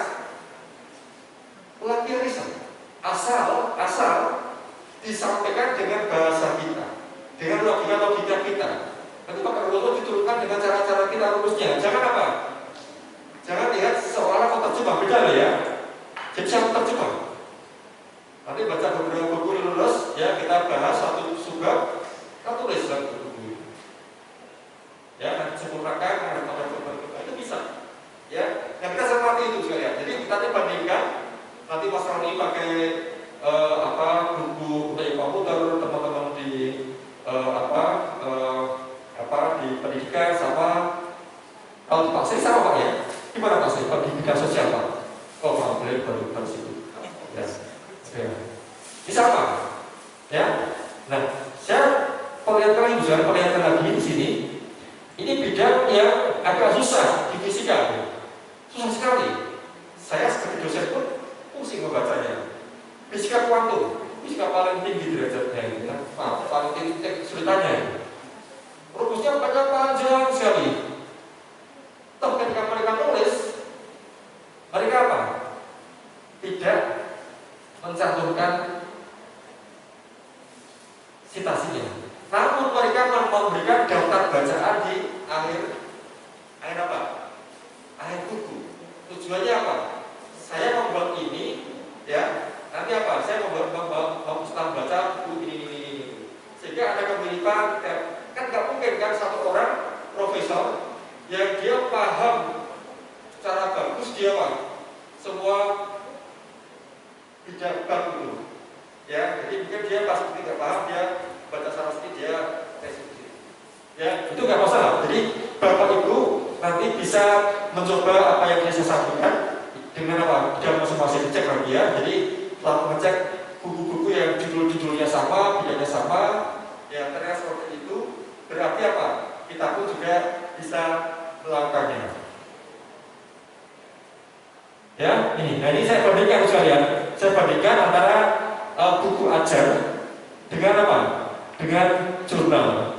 plagiarisme. Asal disampaikan dengan bahasa kita, dengan logika kita. Nanti pakai rumus diturunkan dengan cara-cara kita rumusnya. Jangan jangan lihat seolah kau terjemah, beda loh ya. Jadi saya terjemah. Nanti baca beberapa buku lulus, ya kita bahas satu subbab, kita tulis dalam buku. Ya, sempurnakan, itu bisa. Ya, yang kita seperti itu sekalian. Jadi kita bandingkan. Nanti Mas Roni pakai buku dari komputer, teman-teman di di pendidikan sama kalau di Pak Sri sama Pak ya. Gimana Pak Sri? Pendidikan sosial Pak. Oh, Pak boleh baru situ. Ya. Ini sama. Ya. Nah, saya perlihatkan lagi di sini. Ini bidang yang agak susah di fisika. Susah sekali. Saya sebagai dosen pun pusing membacanya. Fisika kuantum, fisika paling tinggi derajatnya ini, paling tinggi kesulitannya. Rumusnya panjang sekali. Tapi ketika mereka tulis, mereka tidak mencantumkan citasinya. Namun mereka memberikan daftar bacaan di akhir buku. Tujuannya saya membuat ini, ya. Nanti saya membuat setelah baca buku ini. Sehingga ada kemiripan. Kan nggak mungkin kan satu orang profesor yang dia paham secara bagus dia semua bidang itu. Ya, jadi mungkin dia pas tidak paham dia baca secara sedikit dia tersebut. Ya, itu nggak masalah. Jadi Bapak Ibu nanti bisa mencoba apa yang saya sampaikan dengan bidang masing-masing dicek lagi ya. Jadi setelah mengecek buku-buku yang judul-judulnya sama, bidangnya sama, ya ternyata seperti itu, berarti kita pun juga bisa melakukannya. Ya, ini saya bandingkan sekalian. Saya bandingkan antara buku ajar dengan dengan jurnal.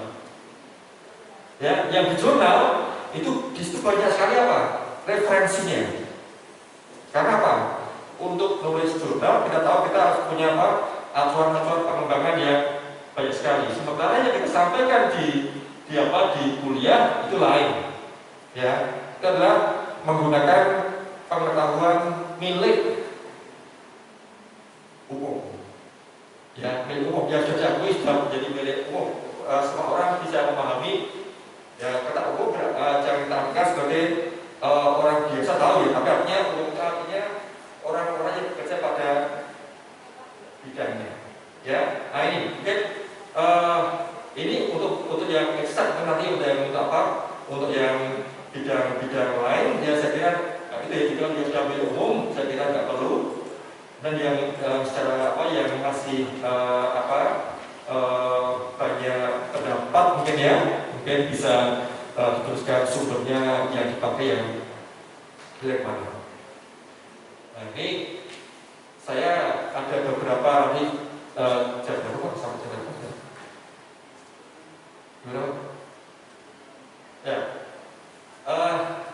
Ya, yang di jurnal itu di situ banyak sekali referensinya. Karena untuk nulis jurnal kita tahu kita harus punya acuan-acuan pengembangan yang banyak sekali. Sementara yang kita sampaikan di kuliah itu lain. Ya, itu adalah menggunakan pengetahuan milik umum. Ya, milik umum yang sudah diakui sudah menjadi milik umum. Semua orang bisa memahami. Ya, kata umum jangan kita anggap sebagai orang biasa tahu ya, tapi artinya orang-orang yang bekerja pada bidangnya. Ya, nah ini mungkin ini untuk yang eksak, nanti untuk yang bidang lain ya saya kira itu ya kita yang sudah milik umum saya kira nggak perlu. Dan yang secara yang masih banyak pendapat mungkin bisa dituliskan sumbernya yang dipakai yang jelek mana. Nah ini saya ada beberapa nih jam berapa sampai jam berapa? Berapa? Ya.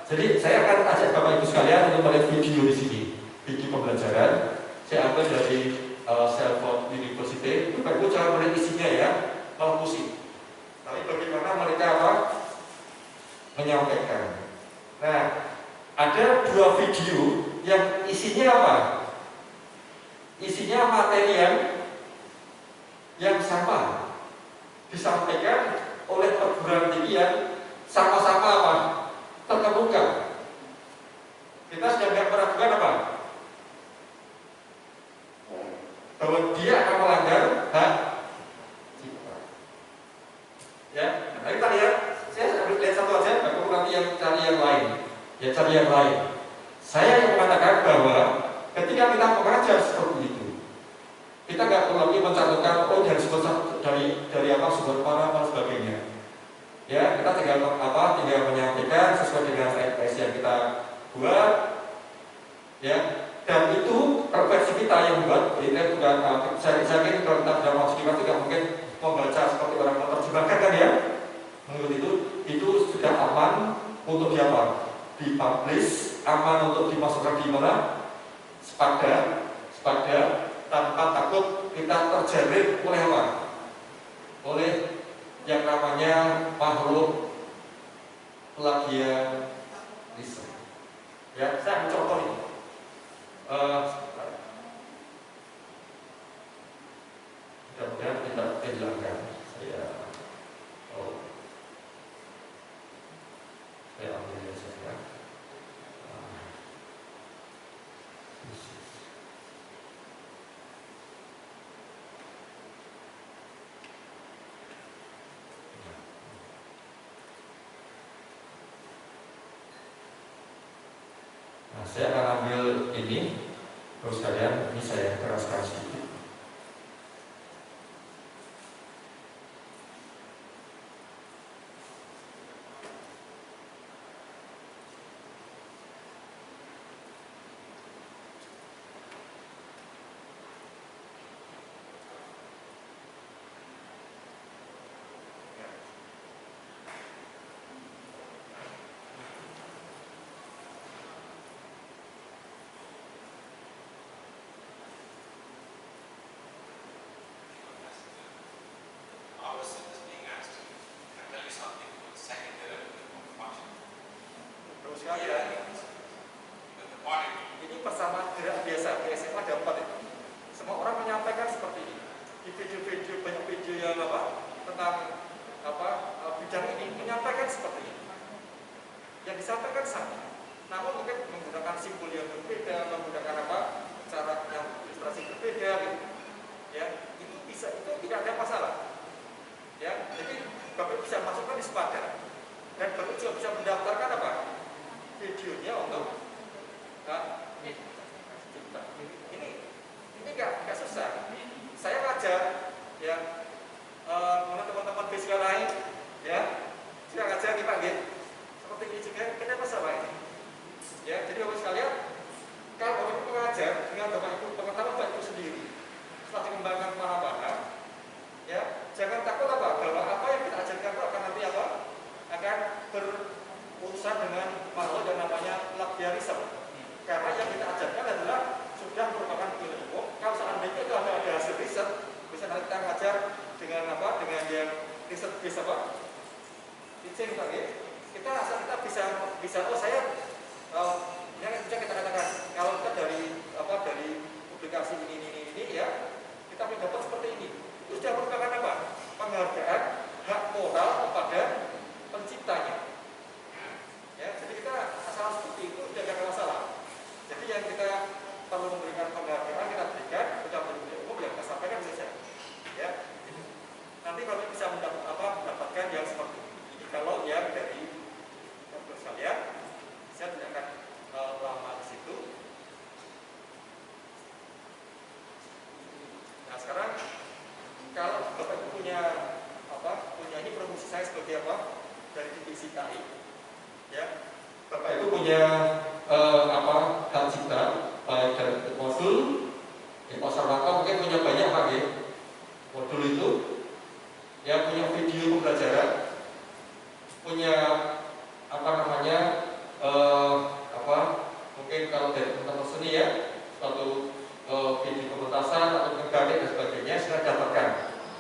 Jadi saya akan ajak Bapak Ibu sekalian untuk melihat video di sini, video pembelajaran. Saya ambil dari Stanford University. Bapak Ibu jangan melihat isinya ya, malah pusing. Tapi bagaimana mereka menyampaikan. Nah, ada 2 video yang isinya apa? Isinya materi yang sama, disampaikan oleh perguruan tinggi yang sama-sama apa? Terkemuka. Kita sudah tidak meragukan apa? Bahwa dia akan melanggar hak cipta. Ya, nah kita lihat. Saya lihat satu aja, baru nanti yang cari yang lain. Ya cari yang lain. Saya yang mengatakan bahwa ketika kita mengajar seperti itu, kita nggak perlu lagi mencantumkan dari apa sumber mana dan sebagainya. Ya, kita tinggal menyampaikan sesuai dengan SKS yang kita buat. Ya, dan itu versi kita yang buat. Jadi bukan saya yakin kalau kita sudah masuk juga tidak mungkin membaca seperti orang menerjemahkan kan ya. Menurut itu sudah aman untuk dipublish, aman untuk dimasukkan di mana? Sepada tanpa takut kita terjaring oleh apa? Oleh yang namanya makhluk plagiarisme. Ya, saya mencontoh ini. Mudah-mudahan tidak kehilangan saya. Saya ambil dari saya. Nah, saya akan ambil ini, terus kalian ini saya keraskan sedikit. Ini persamaan gerak biasa, SMA dapat itu. Semua orang menyampaikan seperti ini. Di video-video banyak video yang tentang bidang ini menyampaikan seperti ini. Yang disampaikan sama, namun mungkin menggunakan simbol yang berbeda, menggunakan cara yang ilustrasi berbeda, gitu. Ya, itu tidak ada masalah. Ya, jadi Bapak bisa masukkan di sepadan dan Bapak juga bisa mendaftarkan videonya untuk ini nggak susah. Saya ngajar ya teman-teman fisika lain ya sudah ngajar nih Pak gitu. Seperti ini juga kenapa sama ini ya. Jadi Bapak sekalian, kalau Bapak Ibu mengajar dengan Bapak Ibu pengetahuan Bapak Ibu sendiri setelah dikembangkan kemana-mana ya, jangan takut bahwa apa yang kita ajarkan itu akan nanti akan berurusan dengan makhluk yang namanya plagiarisme. Karena yang kita ajarkan adalah sudah merupakan ilmu. Kalau seandainya itu ada hasil riset, bisa nanti kita ngajar dengan yang riset bisa teaching lagi. Kita bisa yang bisa kita katakan kalau kita dari publikasi ini ya, kita mendapat seperti ini. Itu sudah merupakan penghargaan hak moral kepada penciptanya. Ya, jadi kita asal seperti itu tidak ada masalah. Jadi yang kita perlu memberikan penghargaan kita berikan, kita beri umum yang kita sampaikan saja. Ya, nanti kalau bisa mendapatkan yang seperti ini. Kalau yang dari dokter sekalian, saya tidak akan lama di situ. Nah sekarang kalau Bapak Ibu punya ini promosi saya sebagai dari titik Sitai. Ya, Bapak Ibu punya hak cipta baik dari modul, ya Pak Sarwaka mungkin punya banyak hak ya. Modul itu, ya punya video pembelajaran, punya mungkin kalau dari teman-teman seni ya, suatu video pementasan atau ngegatik dan sebagainya sudah dapatkan.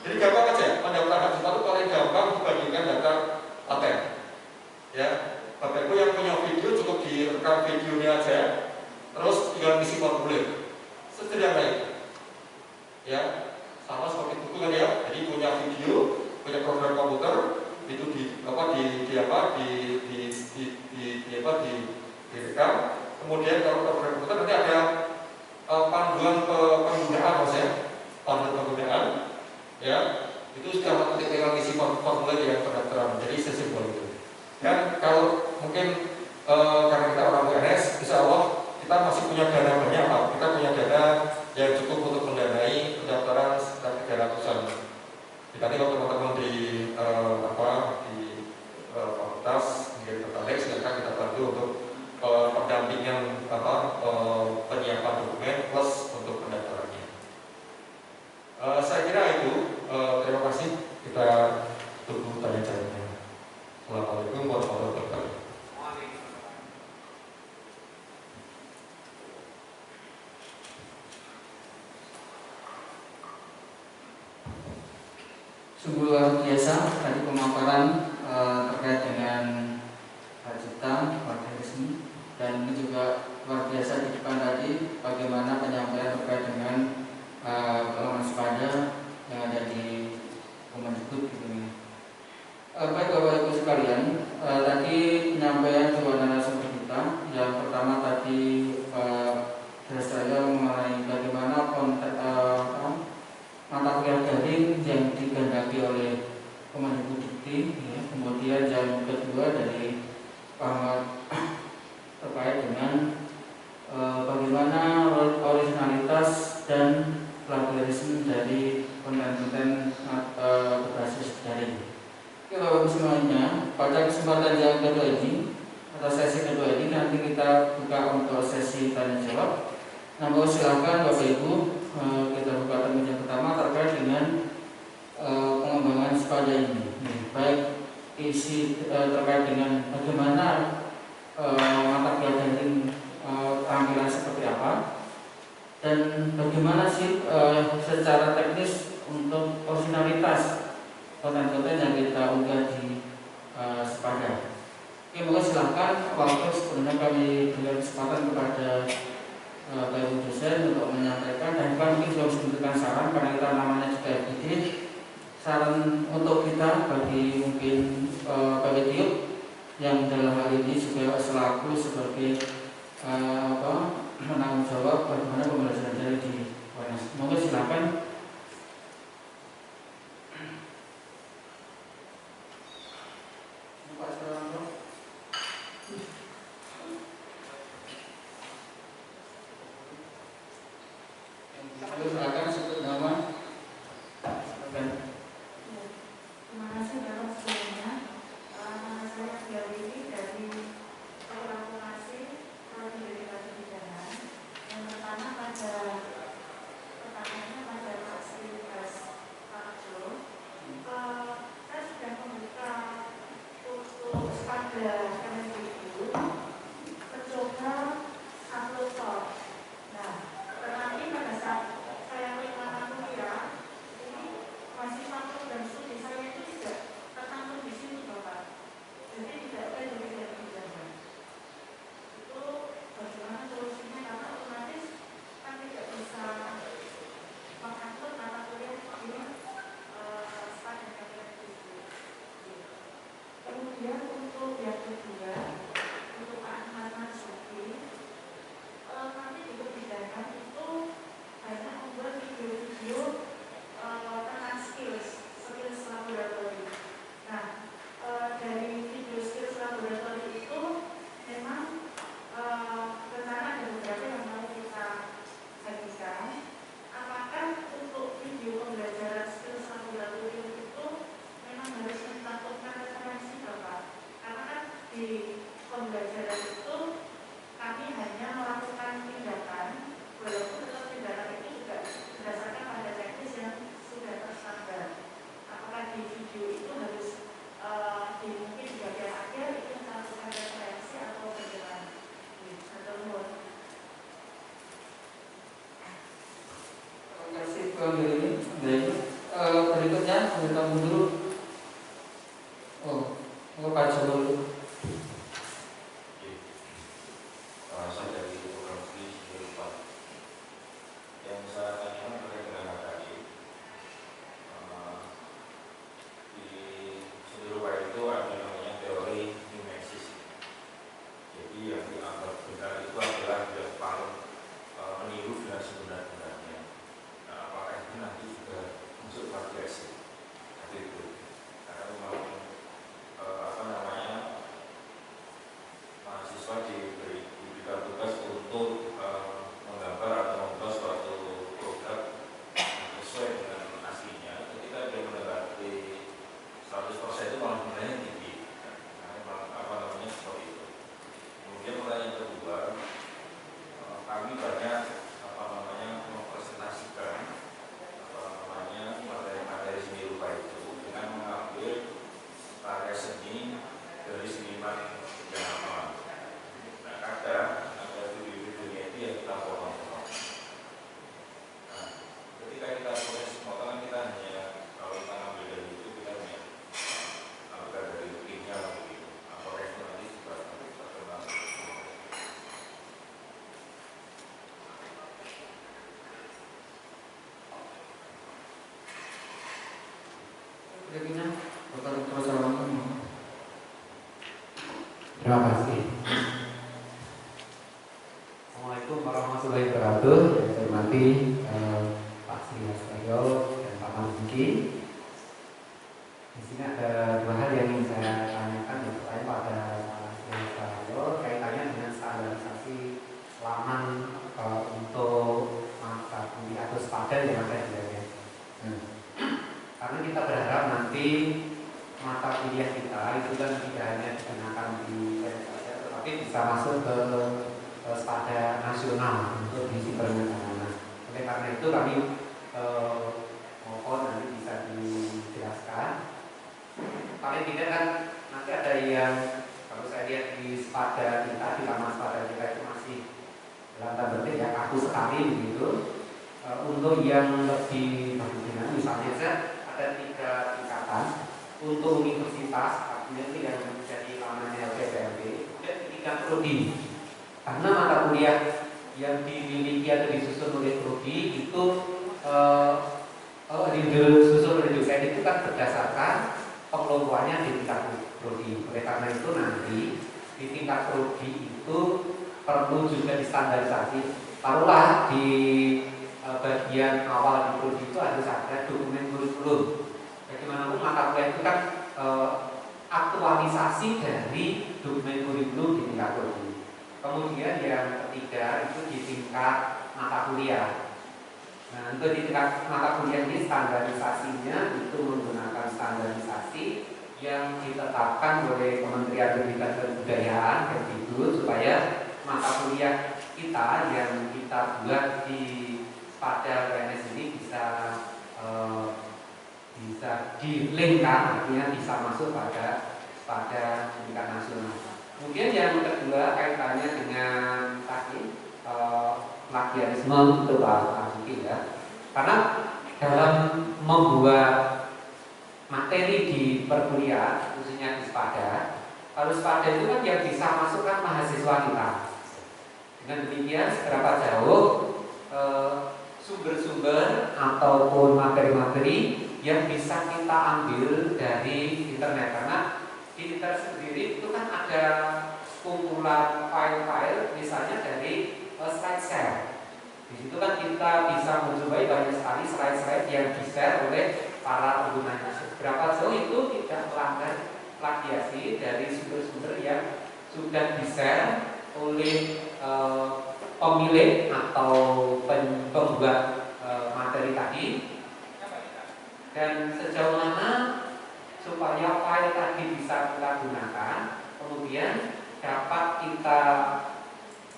Jadi gampang aja, pendaftaran hak cipta itu paling gampang dibandingkan daftar paten. Ya, Bapak Ibu yang punya video cukup direkam videonya aja, terus tinggal isi formulir. Sederhana itu. Ya, sama seperti buku kan ya. Jadi punya video, punya program komputer, itu direkam. Kemudian kalau program komputer nanti ada panduan penggunaan maksudnya, panduan penggunaan. Ya, itu sudah tinggal isi formulir yang pendaftaran. Jadi sesimpel itu. Dan kalau mungkin karena kita orang UNS, insya Allah kita masih punya dana banyak Pak. Kita punya dana yang cukup untuk mendanai pendaftaran sekitar 300-an. Nanti kalau teman-teman di fakultas yang tertarik, silakan kita bantu untuk pendampingan penyiapan dokumen plus untuk pendaftarannya. Saya kira itu. Terima kasih. Kita tunggu tanya jawabnya. Assalamualaikum warahmatullahi wabarakatuh. Sungguh luar biasa tadi pemaparan terkait dengan hak cipta warga resmi, dan ini juga luar biasa di depan tadi bagaimana penyampaian terkait dengan golongan sepada yang ada di Kemendikbud ini. Baik Bapak Ibu sekalian, tadi penyampaian dua narasumber kita. Yang pertama tadi saya mengenai bagaimana mata kuliah daring yang digandaki oleh Kemendikbud, ya. Kemudian yang kedua dari Pak Ahmad terkait dengan bagaimana originalitas dan plagiarisme dari konten-konten berbasis daring. Oke Bapak Ibu semuanya, pada kesempatan yang kedua ini atau sesi kedua ini nanti kita buka untuk sesi tanya jawab. Namun silakan Bapak Ibu, kita buka tanya yang pertama terkait dengan pengembangan sepada ini. Baik isi terkait dengan bagaimana mata kuliah daring tampilan seperti apa, dan bagaimana sih secara teknis untuk originalitas konten-konten yang kita unggah di sepada. Oke, maka silahkan waktu sebenarnya kami berikan kesempatan kepada Bapak Ibu dosen untuk menyampaikan, dan mungkin juga bisa memberikan saran karena kita namanya juga FGD. Saran untuk kita bagi mungkin Bapak Tiup yang dalam hal ini juga selaku sebagai menanggung jawab bagaimana pembelajaran daring di UNS. Monggo silakan. Silakan sebut nama. Terima kasih Bapak sebelumnya. Nama saya Gawi dari Kalkulasi Identifikasi Pidana. Yang pertama pertanyaannya pada fasilitas Pak Jo. Saya sudah membuka untuk pada Kemendikbud mencoba upload form. Nah, tetapi pada saat saya melakukan kuliah ini masih satu dan studi saya itu tidak tertantum di sini Bapak. Jadi tidak ada yang tidak pidana. Itu bagaimana solusinya, karena otomatis kan tidak bisa mengatur mata kuliah ini pada Kemendikbud. Kemudian untuk yang kedua di pembelajaran itu kami hanya melakukan tindakan, walaupun tetap tindakan itu juga berdasarkan pada teknis yang sudah terstandar. Apakah di video itu harus di mungkin di bagian akhir itu melakukan referensi atau bagaimana? Atau mohon. Terima kasih Bang Diri. Berikutnya kita dulu. Oh, Pak Jolo. Saya dari program studi seni rupa. Yang saya tanyakan terkait dengan HKI. Di seni rupa itu ada namanya teori mimesis. Jadi yang dianggap benar itu adalah yang paling meniru dengan sebenar-benarnya. Nah, apakah itu nanti juga unsur variasi? Seperti itu. Karena memang mahasiswa diberikan tugas untuk menggambar atau membuat suatu produk sesuai dengan aslinya. Ketika dia mendekati 100% itu malah nilainya tinggi. Nah, memang seperti itu. Kemudian pertanyaan kedua, kami banyak mempresentasikan materi seni rupa itu dengan mengambil karya seni dari seniman yang lama. Nah, kadang ada video-videonya itu yang kita potong-potong. Nah, ketika kita proses pemotongan, kita hanya kalau kita ambil dari itu, kita hanya ambil dari linknya begitu. Apakah itu nanti juga terkenal? Berikutnya Bapak Dr. Salaman. Terima kasih. Assalamualaikum warahmatullahi wabarakatuh. Saya hormati Pak Sri Hastayo dan Pak Marzuki. Di sini ada dua hal yang ingin saya tanyakan. Yang pertama pada Pak Sri Hastayo kaitannya dengan standarisasi laman untuk mata kuliah atau sepadan yang ada di dalamnya. Karena kita berharap nanti mata kuliah kita itu kan tidak hanya digunakan di saja, tetapi bisa masuk ke sepada nasional untuk diisi permendagangan. Oleh karena itu kami mohon nanti bisa dijelaskan. Paling tidak kan nanti ada yang kalau saya lihat di sepada kita, di laman sepada kita itu masih dalam tanda petik ya kaku sekali begitu. Untuk yang lebih berhubungan misalnya ada 3 tingkatan. Untuk universitas, artinya itu yang menjadi lamannya LPPMB, kemudian di tingkat prodi. Karena mata kuliah yang dimiliki atau disusun oleh prodi itu disusun oleh dosen itu kan berdasarkan pengelompokannya di tingkat prodi. Oleh karena itu nanti di tingkat prodi itu perlu juga distandarisasi. Taruhlah di bagian awal di prodi itu harus ada dokumen kurikulum. Bagaimanapun mata kuliah itu kan aktualisasi dari dokumen kurikulum di tingkat prodi. Kemudian yang ketiga itu di tingkat mata kuliah. Nah, untuk di tingkat mata kuliah ini standarisasinya itu menggunakan standarisasi yang ditetapkan oleh Kementerian Pendidikan dan Kebudayaan Kemdikbud supaya mata kuliah kita yang kita buat di pada PNS ini bisa di-linkkan, artinya bisa masuk pada tingkat nasional. Kemudian yang kedua kaitannya dengan tadi plagiarisme itu Pak Marzuki ya. Karena dalam membuat materi di perkuliahan khususnya di sepada, kalau sepada itu kan yang bisa masukkan mahasiswa kita. Dengan demikian seberapa jauh sumber-sumber ataupun materi-materi yang bisa kita ambil dari internet, karena di internet sendiri itu kan ada kumpulan file-file misalnya dari slide-share. Di situ kan kita bisa menjumpai banyak sekali slide-slide yang di-share oleh para penggunanya. Seberapa jauh itu tidak melanggar plagiasi dari sumber-sumber yang sudah di-share oleh pemilik atau pembuat materi tadi, dan sejauh mana supaya file tadi bisa kita gunakan, kemudian kemudian dapat kita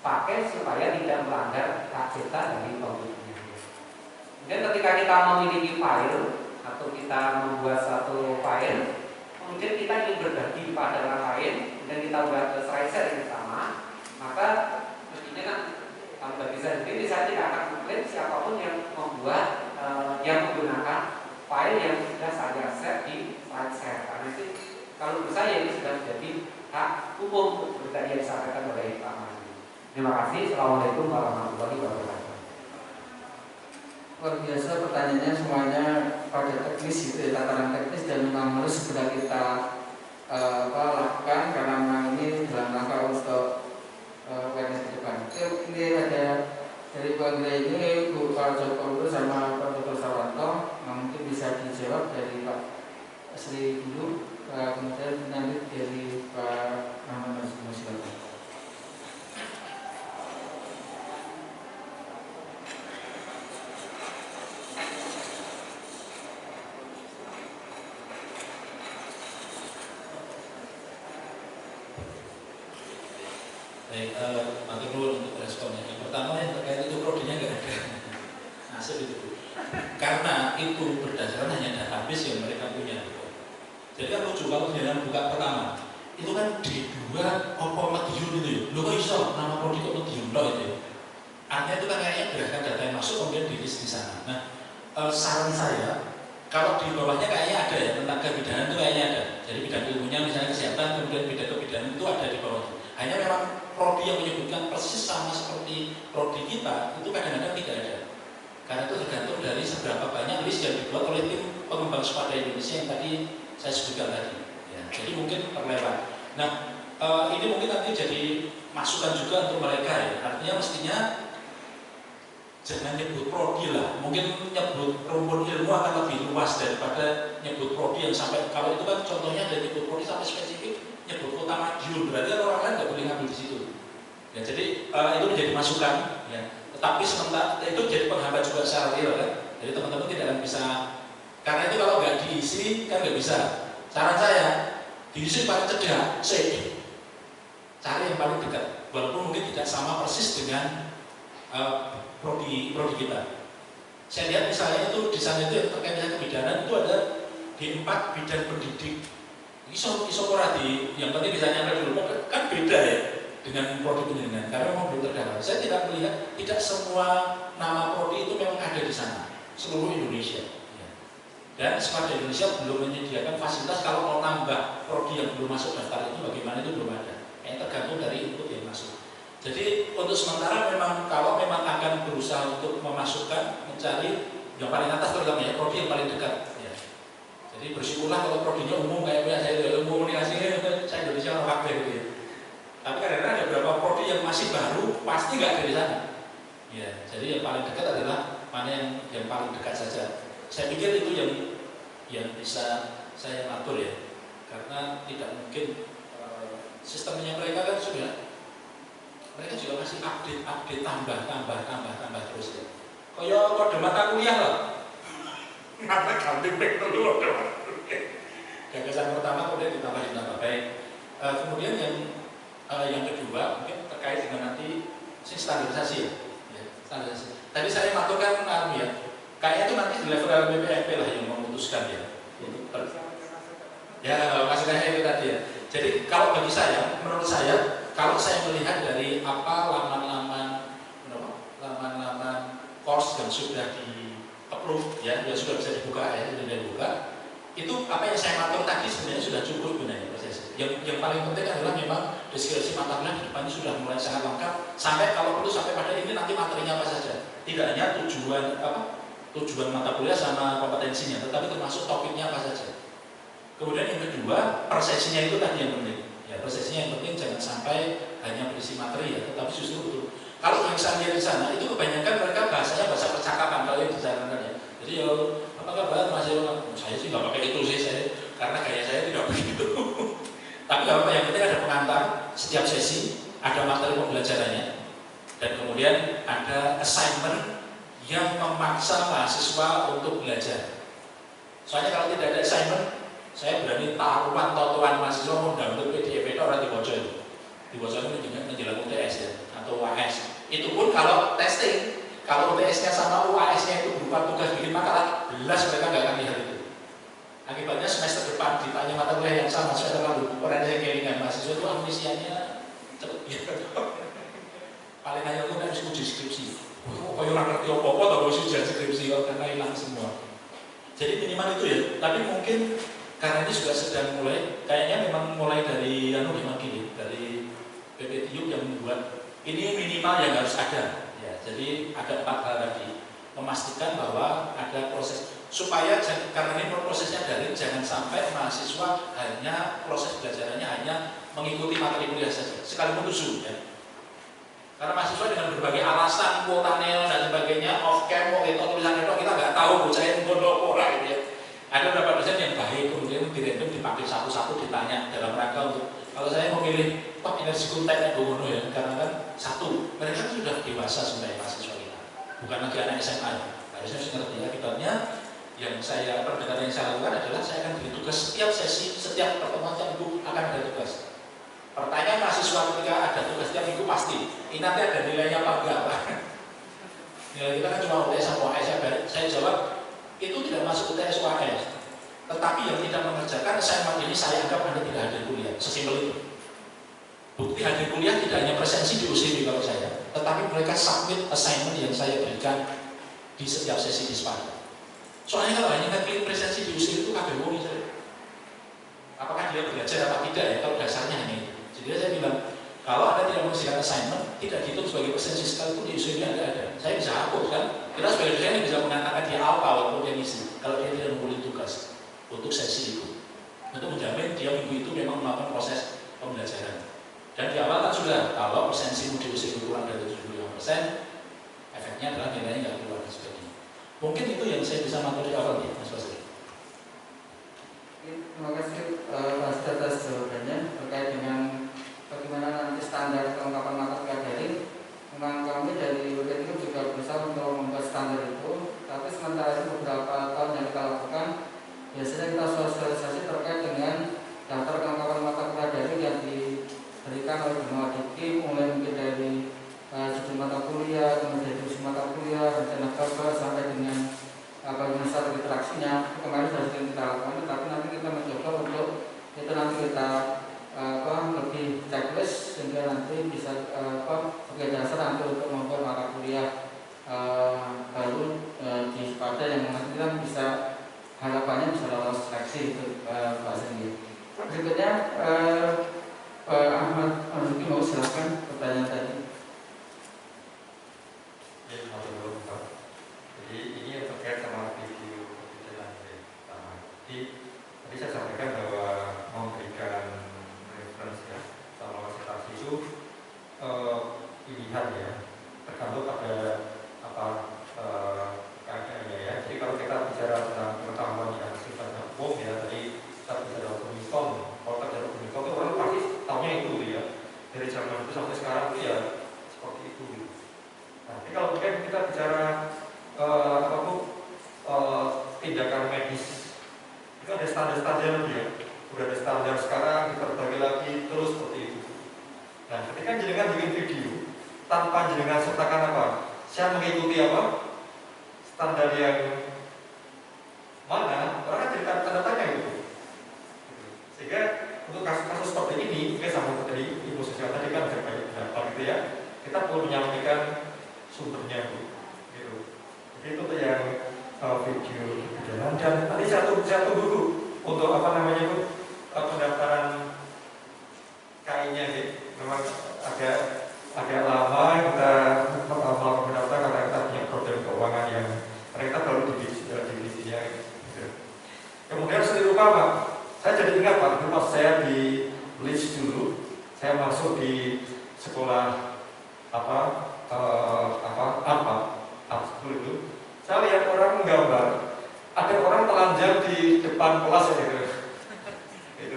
pakai supaya tidak melanggar hak cipta dari pembuatnya. Kemudian ketika kita memiliki file atau kita membuat satu file, kemudian kita ingin berbagi pada orang lain, dan kita buat slide yang sama, maka mestinya kan kalau bagi saya sendiri, saya tidak akan mengklaim siapapun yang membuat yang menggunakan file yang sudah saya set di slide share, karena itu kalau menurut saya ini sudah menjadi hak umum seperti yang disampaikan oleh Pak Mas. Terima kasih. Assalamualaikum warahmatullahi wabarakatuh. Luar biasa pertanyaannya, semuanya pada teknis gitu ya, tataran teknis, dan memang harus segera kita lakukan karena memang ini dalam rangka untuk awareness ke depan. Ini ada dari Bu Anggra ini, Bu Pak Joko sama Pak Dr. Sawanto, mungkin bisa dijawab dari Pak Sri dulu, kemudian nanti dari Pak Ahmad Mas. Baik, matur nuwun untuk responnya. Yang pertama yang terkait itu prodinya nggak ada. Nasib itu. Karena itu berdasarkan hanya database yang mereka punya. Jadi aku juga kalau dengan buka pertama, itu kan D2 opo Madiun itu ya. Loh kok iso nama prodi kok Madiun loh itu. Artinya itu kan kayaknya berdasarkan data yang masuk kemudian di list di sana. Nah, saran saya kalau di bawahnya kayaknya ada ya tentang kebidanan itu kayaknya ada. Jadi bidang ilmunya misalnya kesehatan, kemudian bidang kebidanan itu ada di bawahnya. Hanya memang prodi yang menyebutkan persis sama seperti prodi kita itu kadang-kadang tidak ada. Karena itu tergantung dari seberapa banyak list yang dibuat oleh tim pengembang swasta Indonesia yang tadi saya sebutkan tadi. Ya, jadi mungkin terlewat. Nah, ini mungkin nanti jadi masukan juga untuk mereka ya. Artinya mestinya jangan nyebut prodi lah. Mungkin nyebut rumpun ilmu akan lebih luas daripada nyebut prodi yang sampai, kalau itu kan contohnya ada nyebut prodi sampai spesifik nyebut kota Madiun, berarti orang lain nggak boleh ngambil di situ. Ya, jadi itu menjadi masukan. Ya. Tetapi sementara itu jadi penghambat juga secara real kan. Jadi teman-teman tidak akan bisa, karena itu kalau nggak diisi kan nggak bisa. Saran saya diisi paling cedak, cari yang paling dekat, walaupun mungkin tidak sama persis dengan prodi kita. Saya lihat misalnya itu di sana itu yang terkait dengan kebidanan itu ada di 4 bidang pendidik. Iso di yang penting misalnya dulu kan beda ya dengan prodi pendidikan karena memang belum terdaftar. Saya tidak melihat tidak semua nama prodi itu memang ada di sana seluruh Indonesia. Ya. Dan Sekolah Indonesia belum menyediakan fasilitas kalau mau nambah prodi yang belum masuk daftar itu bagaimana itu belum ada. Yang tergantung dari input yang masuk. Jadi untuk sementara memang kalau memang akan berusaha untuk memasukkan mencari yang paling atas terutama ya prodi yang paling dekat. Jadi bersyukurlah kalau prodinya umum kayak saya ilmu komunikasi saya Indonesia orang kabeh gitu ya. Tapi kadang-kadang ada beberapa prodi yang masih baru pasti nggak dari sana. Ya, jadi yang paling dekat adalah mana yang paling dekat saja. Saya pikir itu yang bisa saya atur ya, karena tidak mungkin sistemnya mereka kan sudah mereka juga masih update tambah terus ya. Kayak kode mata kuliah lah. Karena ganti dulu gagasan pertama kemudian ditambah baik. Kemudian yang kedua mungkin terkait dengan nanti standarisasi ya, standarisasi. Tadi saya maturkan ya, kayaknya itu nanti di level BPFP lah yang memutuskan ya. Ya maksudnya itu tadi ya. Jadi kalau bagi saya, menurut saya, kalau saya melihat dari apa laman-laman course yang sudah di-approve ya, yang sudah bisa dibuka ya, sudah dibuka, itu apa yang saya matur tadi sebenarnya sudah cukup sebenarnya proses. Yang paling penting adalah memang deskripsi mata kuliah di depan ini sudah mulai sangat lengkap. Sampai kalau perlu sampai pada ini nanti materinya apa saja. Tidak hanya tujuan mata kuliah sama kompetensinya, tetapi termasuk topiknya apa saja. Kemudian yang kedua, persesinya itu tadi yang penting. Ya, persesinya yang penting jangan sampai hanya berisi materi ya, tetapi justru betul. Kalau yang saya lihat di sana itu kebanyakan mereka bahasanya bahasa percakapan kalau yang disarankan ya. Jadi ya apa kabar Mas Yono? Saya sih nggak pakai itu sih saya, karena gaya saya tidak begitu. Tapi apa yang penting ada pengantar setiap sesi, ada materi pembelajarannya, dan kemudian ada assignment yang memaksa mahasiswa untuk belajar. Soalnya kalau tidak ada assignment, saya berani taruhan totoan mahasiswa mau download PDF itu orang antara dibaca itu dengan menjelang UTS ya, atau UAS. Itu pun kalau testing, kalau UTS-nya sama UAS-nya itu berupa tugas bikin makalah, jelas mereka nggak akan lihat itu. Akibatnya semester depan ditanya mata kuliah yang sama semester lalu, orang yang kelingan mahasiswa itu amnesianya cepet gitu. Paling hanya itu harus uji skripsi. Kau orang ngerti apa-apa atau harus ujian skripsi karena hilang semua. Jadi minimal itu ya. Tapi mungkin karena ini juga sedang mulai, kayaknya memang mulai dari dari PPTU yang membuat ini minimal yang harus ada. Ya, jadi ada 4 hal tadi, memastikan bahwa ada proses supaya karena ini prosesnya daring, jangan sampai mahasiswa hanya proses belajarannya hanya mengikuti materi kuliah saja, sekalipun itu ya. Karena mahasiswa dengan berbagai alasan, kuota neo dan sebagainya, off cam, itu tulisan itu kita nggak tahu bocah yang bodoh orang gitu ya. Ada beberapa dosen yang baik, kemudian dirandom dipanggil satu-satu ditanya dalam rangka untuk kalau saya memilih energi kontennya Bowono ya, karena kan satu mereka sudah dewasa sebenarnya mahasiswa kita, bukan lagi anak SMA ya. Harusnya harus ngerti akibatnya. Yang saya pendekatan yang saya lakukan adalah saya akan beri tugas setiap sesi, setiap pertemuan setiap minggu akan ada tugas. Pertanyaan mahasiswa ketika ada tugas setiap minggu pasti, ini nanti ada nilainya apa enggak Pak? Nilai kita kan cuma UTS sama UAS. Saya jawab, itu tidak masuk UTS UAS. Tetapi yang tidak mengerjakan assignment ini saya anggap Anda tidak hadir kuliah. Sesimpel itu. Bukti hadir kuliah tidak hanya presensi di UCB kalau saya, tetapi mereka submit assignment yang saya berikan di setiap sesi dispada. Soalnya kalau hanya ngeklik presensi di UCB itu kabeh wong saya. Apakah dia belajar apa tidak ya? Kalau dasarnya hanya itu. Jadi saya bilang, kalau Anda tidak mengerjakan assignment, tidak dihitung sebagai presensi sekalipun di UCB Anda ada. Saya bisa hapus kan? Kita sebagai dosen bisa mengatakan dia alpha walaupun dia ngisi. Kalau dia tidak memulai tugas untuk sesi itu, untuk menjamin dia minggu itu memang melakukan proses pembelajaran. Dan di awal kan sudah, kalau presensimu di UCB kurang dari 75%, efeknya adalah nilainya nggak keluar dan sebagainya. Mungkin itu yang saya bisa matur di awal ya, Mas Basri. Terima kasih atas jawabannya terkait dengan bagaimana nanti standar kelengkapan mata kuliah daring. Memang kami dari UTS juga berusaha untuk membuat standar itu, tapi sementara itu beberapa tahun yang kita lakukan, biasanya kita sosialisasi terkait dengan daftar kelengkapan mata kuliah daring yang diberikan oleh Bima Diki, mulai mungkin dari judul mata kuliah, kemudian diskusi mata kuliah, rencana kerja sampai dengan bagaimana strategi interaksinya. Kemarin sudah kita lakukan, tapi nanti kita mencoba untuk itu nanti kita lebih checklist sehingga nanti bisa sebagai dasar nanti untuk membuat mata kuliah baru di SPADA yang nanti kita bisa harapannya bisa lolos seleksi itu Pak Sendi. Berikutnya Ahmad Anuki mau silakan pertanyaan tadi. Jadi ini yang terkait sama video perjalanan pertama. Jadi tadi saya sampaikan bahwa memberikan referensi ya, sama presentasi itu pilihan ya, tergantung pada apa keadaannya ya. Jadi kalau kita bicara tentang pengetahuan yang sifatnya umum ya, tadi kita bicara Huminton, kalau kita bicara Huminton itu orang pasti tahunya itu ya. Dari zaman itu sampai sekarang itu ya seperti itu. Nah, tapi kalau mungkin kita bicara tindakan medis itu ada standar-standar ya, udah ada standar sekarang kita berbagi lagi terus seperti itu. Nah, ketika jenengan bikin video tanpa jenengan sertakan apa, saya mengikuti apa standar yang mana, orang kan jadi tanda tanya gitu. Sehingga untuk kasus-kasus seperti ini, mungkin sama seperti Ibu Sosial tadi kan ada banyak dampak gitu ya, kita perlu menyampaikan sumbernya gitu. Jadi itu yang video berjalan. Dan nanti saya tunggu dulu untuk apa namanya itu pendaftaran KI-nya gitu. Memang agak lama kita melakukan pendaftaran karena kita punya problem keuangan yang mereka baru divisinya gitu. Kemudian seni rupa Pak, saya jadi ingat Pak, pas saya di list dulu, saya masuk di sekolah apa itu, saya lihat orang menggambar, ada orang telanjang di depan kelas ya gitu. Itu.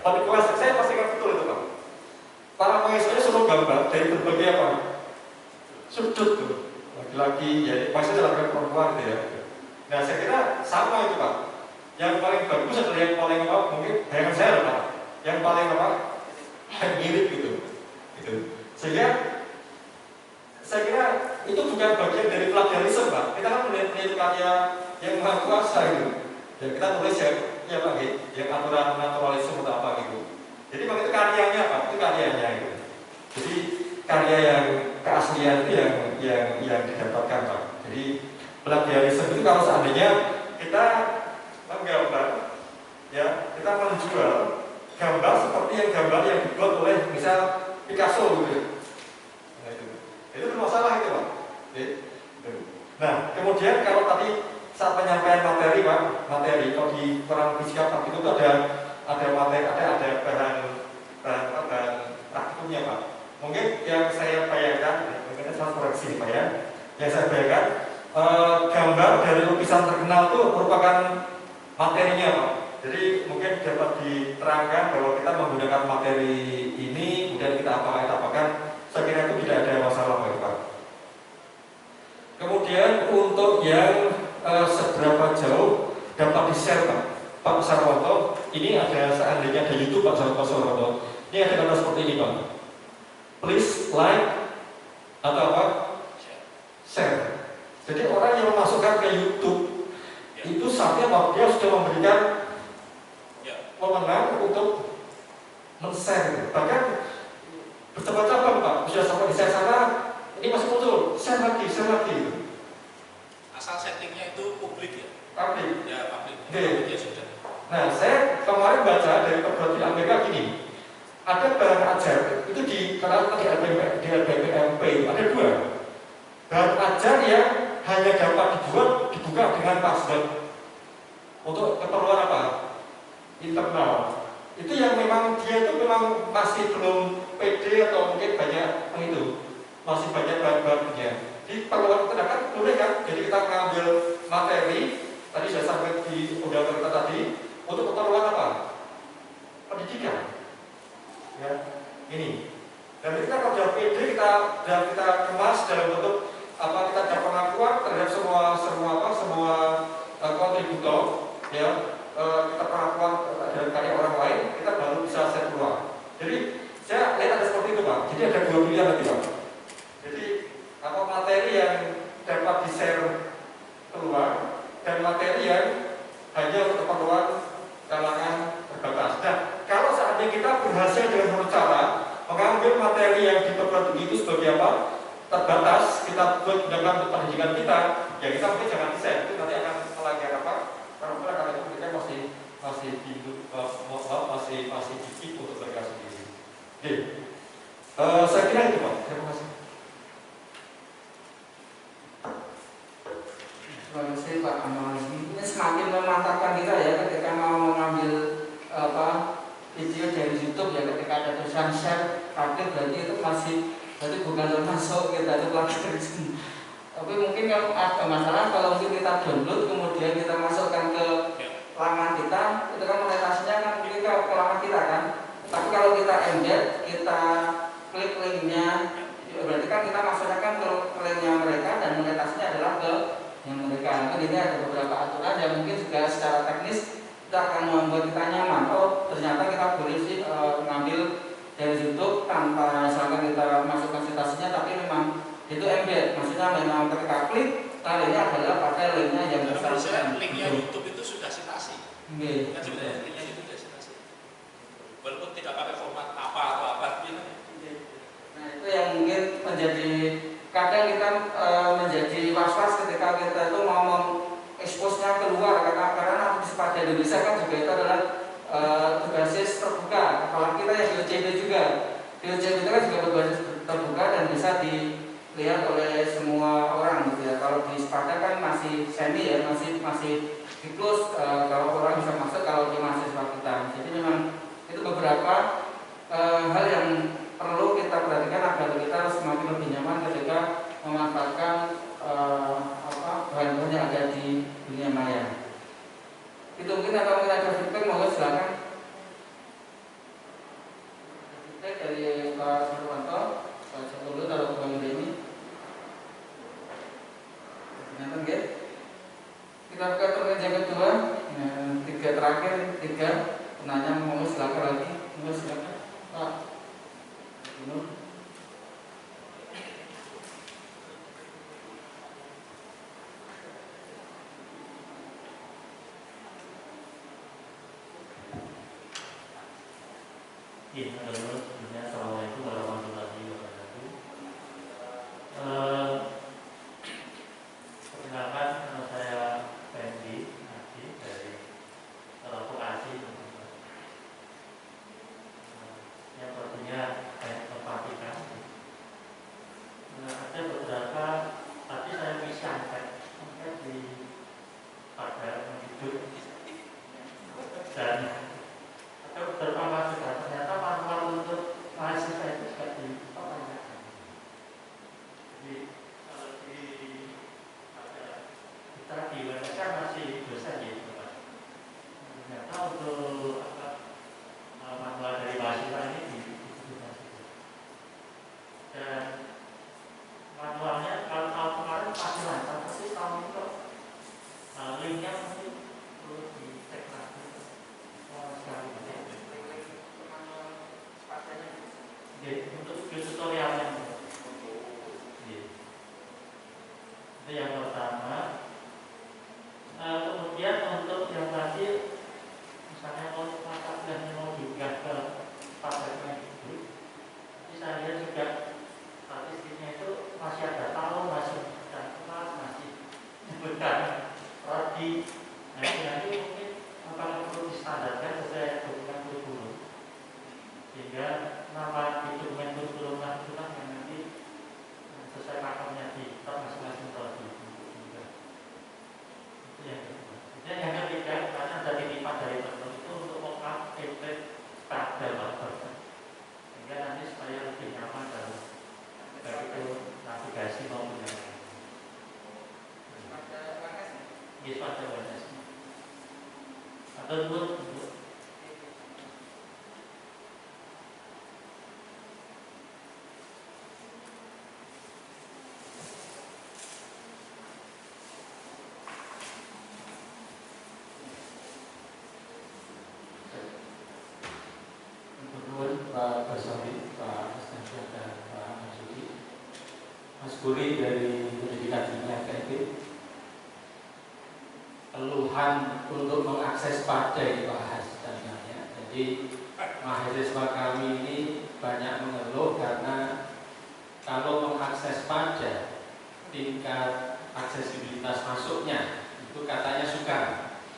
Tapi kelas saya pasti ingat betul itu Pak. Para mahasiswa suruh gambar dari berbagai apa? Sudut tuh, laki-laki, ya maksudnya laki-laki perempuan gitu ya. Nah saya kira sama itu Pak. Yang paling bagus adalah yang paling apa? Mungkin bayangan saya Pak. Yang paling apa? mirip gitu. Sehingga saya kira itu bukan bagian dari plagiarisme, Pak. Kita kan meniru karya yang maha kuasa gitu. Ya kita tulis ya Pak, yang aturan naturalisme atau apa gitu. Jadi Pak, itu karyanya Pak, itu karyanya gitu. Jadi karya yang keaslian itu yang didapatkan Pak. Jadi plagiarisme itu kalau seandainya kita menggambar, ya kita menjual gambar seperti gambar yang dibuat oleh misal Picasso gitu. Nah, itu bermasalah itu Pak. Nah kemudian kalau tadi saat penyampaian materi Pak, kalau di orang fisika praktikum itu ada materi, ada bahan praktikumnya Pak. Mungkin yang saya bayangkan, mungkin saya koreksi Pak ya, yang saya bayangkan gambar dari lukisan terkenal itu merupakan materinya Pak. Jadi mungkin dapat diterangkan bahwa kita menggunakan materi ini, kemudian kita apakan, saya kira itu tidak ada masalah Pak. Kemudian untuk yang seberapa jauh dapat di-share Pak Sarwanto, ini ada seandainya ada YouTube Pak Sarwanto, ini ada kata seperti ini Pak, please like atau apa? Share. Jadi orang yang memasukkan ke YouTube itu saatnya Pak, dia sudah memberikan wewenang untuk men-share. Bahkan bercabang-cabang Pak, sudah sampai di sana, ini masih muncul, share lagi. Asal settingnya itu publik ya? Publik. Ya publik. Ya sudah. Nah, saya kemarin baca dari perguruan Amerika gini, ada bahan ajar itu karena tadi ada BPMP ada 2 bahan ajar yang hanya dapat dibuka dengan password untuk keperluan apa? Internal. Itu yang memang dia itu memang masih belum pede atau mungkin banyak itu masih banyak bahan-bahannya. Di perluan terdapat boleh kan? Jadi kita mengambil materi tadi sudah sampai di undangan kita tadi untuk keperluan apa? Pendidikan. Ya, ini. Dan kita kalau sudah pede kita kemas dalam bentuk apa? Kita ada pengakuan terhadap semua kontributor, ya. Kita pengakuan dari karya orang lain, kita baru bisa share keluar. Jadi saya lihat ada seperti itu Pak. Jadi ada 2 pilihan nanti Pak. Jadi apa materi yang dapat di-share keluar dan materi yang hanya untuk keperluan kalangan terbatas. Nah, kalau seandainya kita berhasil dengan cara mengambil materi yang diperlukan itu sebagai apa? Terbatas, kita buat gunakan untuk pendidikan kita, ya kita mungkin jangan di-share, itu nanti akan melanggar apa? Karena itu kita masih dikit untuk mereka sendiri. Oke, saya kira itu Pak. Terima kasih. Terima kasih Pak Amal. Ini semakin memantapkan kita ya ketika mau mengambil video dari YouTube ya, ketika ada tulisan share praktik berarti itu berarti bukan termasuk kita itu plagiarisme. Tapi mungkin kalau ada masalah kalau mungkin kita download kemudian kita masukkan ke laman kita, itu kan monetasinya kan mungkin ke laman kita kan. Tapi kalau kita embed, kita klik linknya, berarti kan kita masukkan ke linknya mereka dan monetasinya adalah ke yang mereka. Mungkin ini ada beberapa aturan yang mungkin juga secara teknis kita akan membuat kita nyaman. Oh ternyata kita boleh sih ngambil dari YouTube tanpa misalkan kita masukkan citasinya, tapi memang itu embed, maksudnya memang ketika klik linknya adalah pakai linknya yang bersangkutan. Linknya YouTube itu sudah citasi. Kan sebenarnya linknya itu sudah citasi. Walaupun tidak pakai format apa atau apa gitu. Nah itu yang mungkin menjadi kadang kita menjadi was-was ketika kita itu mau mengeksposnya keluar karena nanti pada Indonesia kan juga itu adalah berbasis terbuka. Apalagi kita yang di OCB juga. Di OCB itu kan juga berbasis terbuka dan bisa dilihat oleh semua orang gitu ya. Kalau di Spada kan masih semi ya, masih di close kalau orang bisa masuk kalau di mahasiswa kita. Jadi memang itu beberapa hal yang perlu kita perhatikan agar kita semakin lebih nyaman ketika memanfaatkan bahan-bahan yang ada di dunia maya. Itu mungkin atau mungkin ada feedback, mohon silakan. Feedback dari Pak Sarwanto, Pak Joko atau Bang Denny. Ternyata enggak. Kita buka pertanyaan yang kedua, 3 terakhir, 3 penanya, mohon silakan lagi, mohon silakan Pak. Sebelumnya Assalamualaikum warahmatullahi wabarakatuh. Perkenalkan, nama saya Fendi Haji dari Bekasi. Yang tentunya saya memperhatikan ada beberapa, tapi saya bisa angkat di pada hidup dan ada beberapa masukan. Ternyata manual untuk mahasiswa itu juga dipertanyakan. Jadi kalau kita di WNS masih dosen gitu Pak. Ternyata untuk manual dari mahasiswa ini dipublikasikan. Dan manualnya kalau tahun kemarin masih lancar, tapi tahun itu linknya mungkin perlu dicek lagi. Sekali jadi untuk tutorialnya itu yang pertama. Kemudian untuk yang tadi misalnya kalau mata kuliahnya mau diunggah ke pabriknya itu, saya lihat juga statistiknya itu masih ada tahun, masih dan kelas, masih nyebutkan prodi. Nanti mungkin apakah perlu distandarkan sesuai dokumen kurikulum, sehingga nama di dokumen kurikulum itulah yang nanti sesuai pakemnya di masing-masing prodi. Itu yang kedua. Dan yang ketiga, karena ada titipan dari teman itu untuk mockup template pada waktu, sehingga nanti supaya lebih nyaman dalam baik itu navigasi maupun yang lain. Yes, pada WNS. Atau untuk Pak Basari, Pak Asnafi, dan Pak Masudi, Mas Guri dari pendidikan dunia KIP. Keluhan untuk mengakses pajak dibahas dananya. Jadi mahasiswa kami ini banyak mengeluh karena kalau mengakses pajak tingkat aksesibilitas masuknya itu katanya sukar.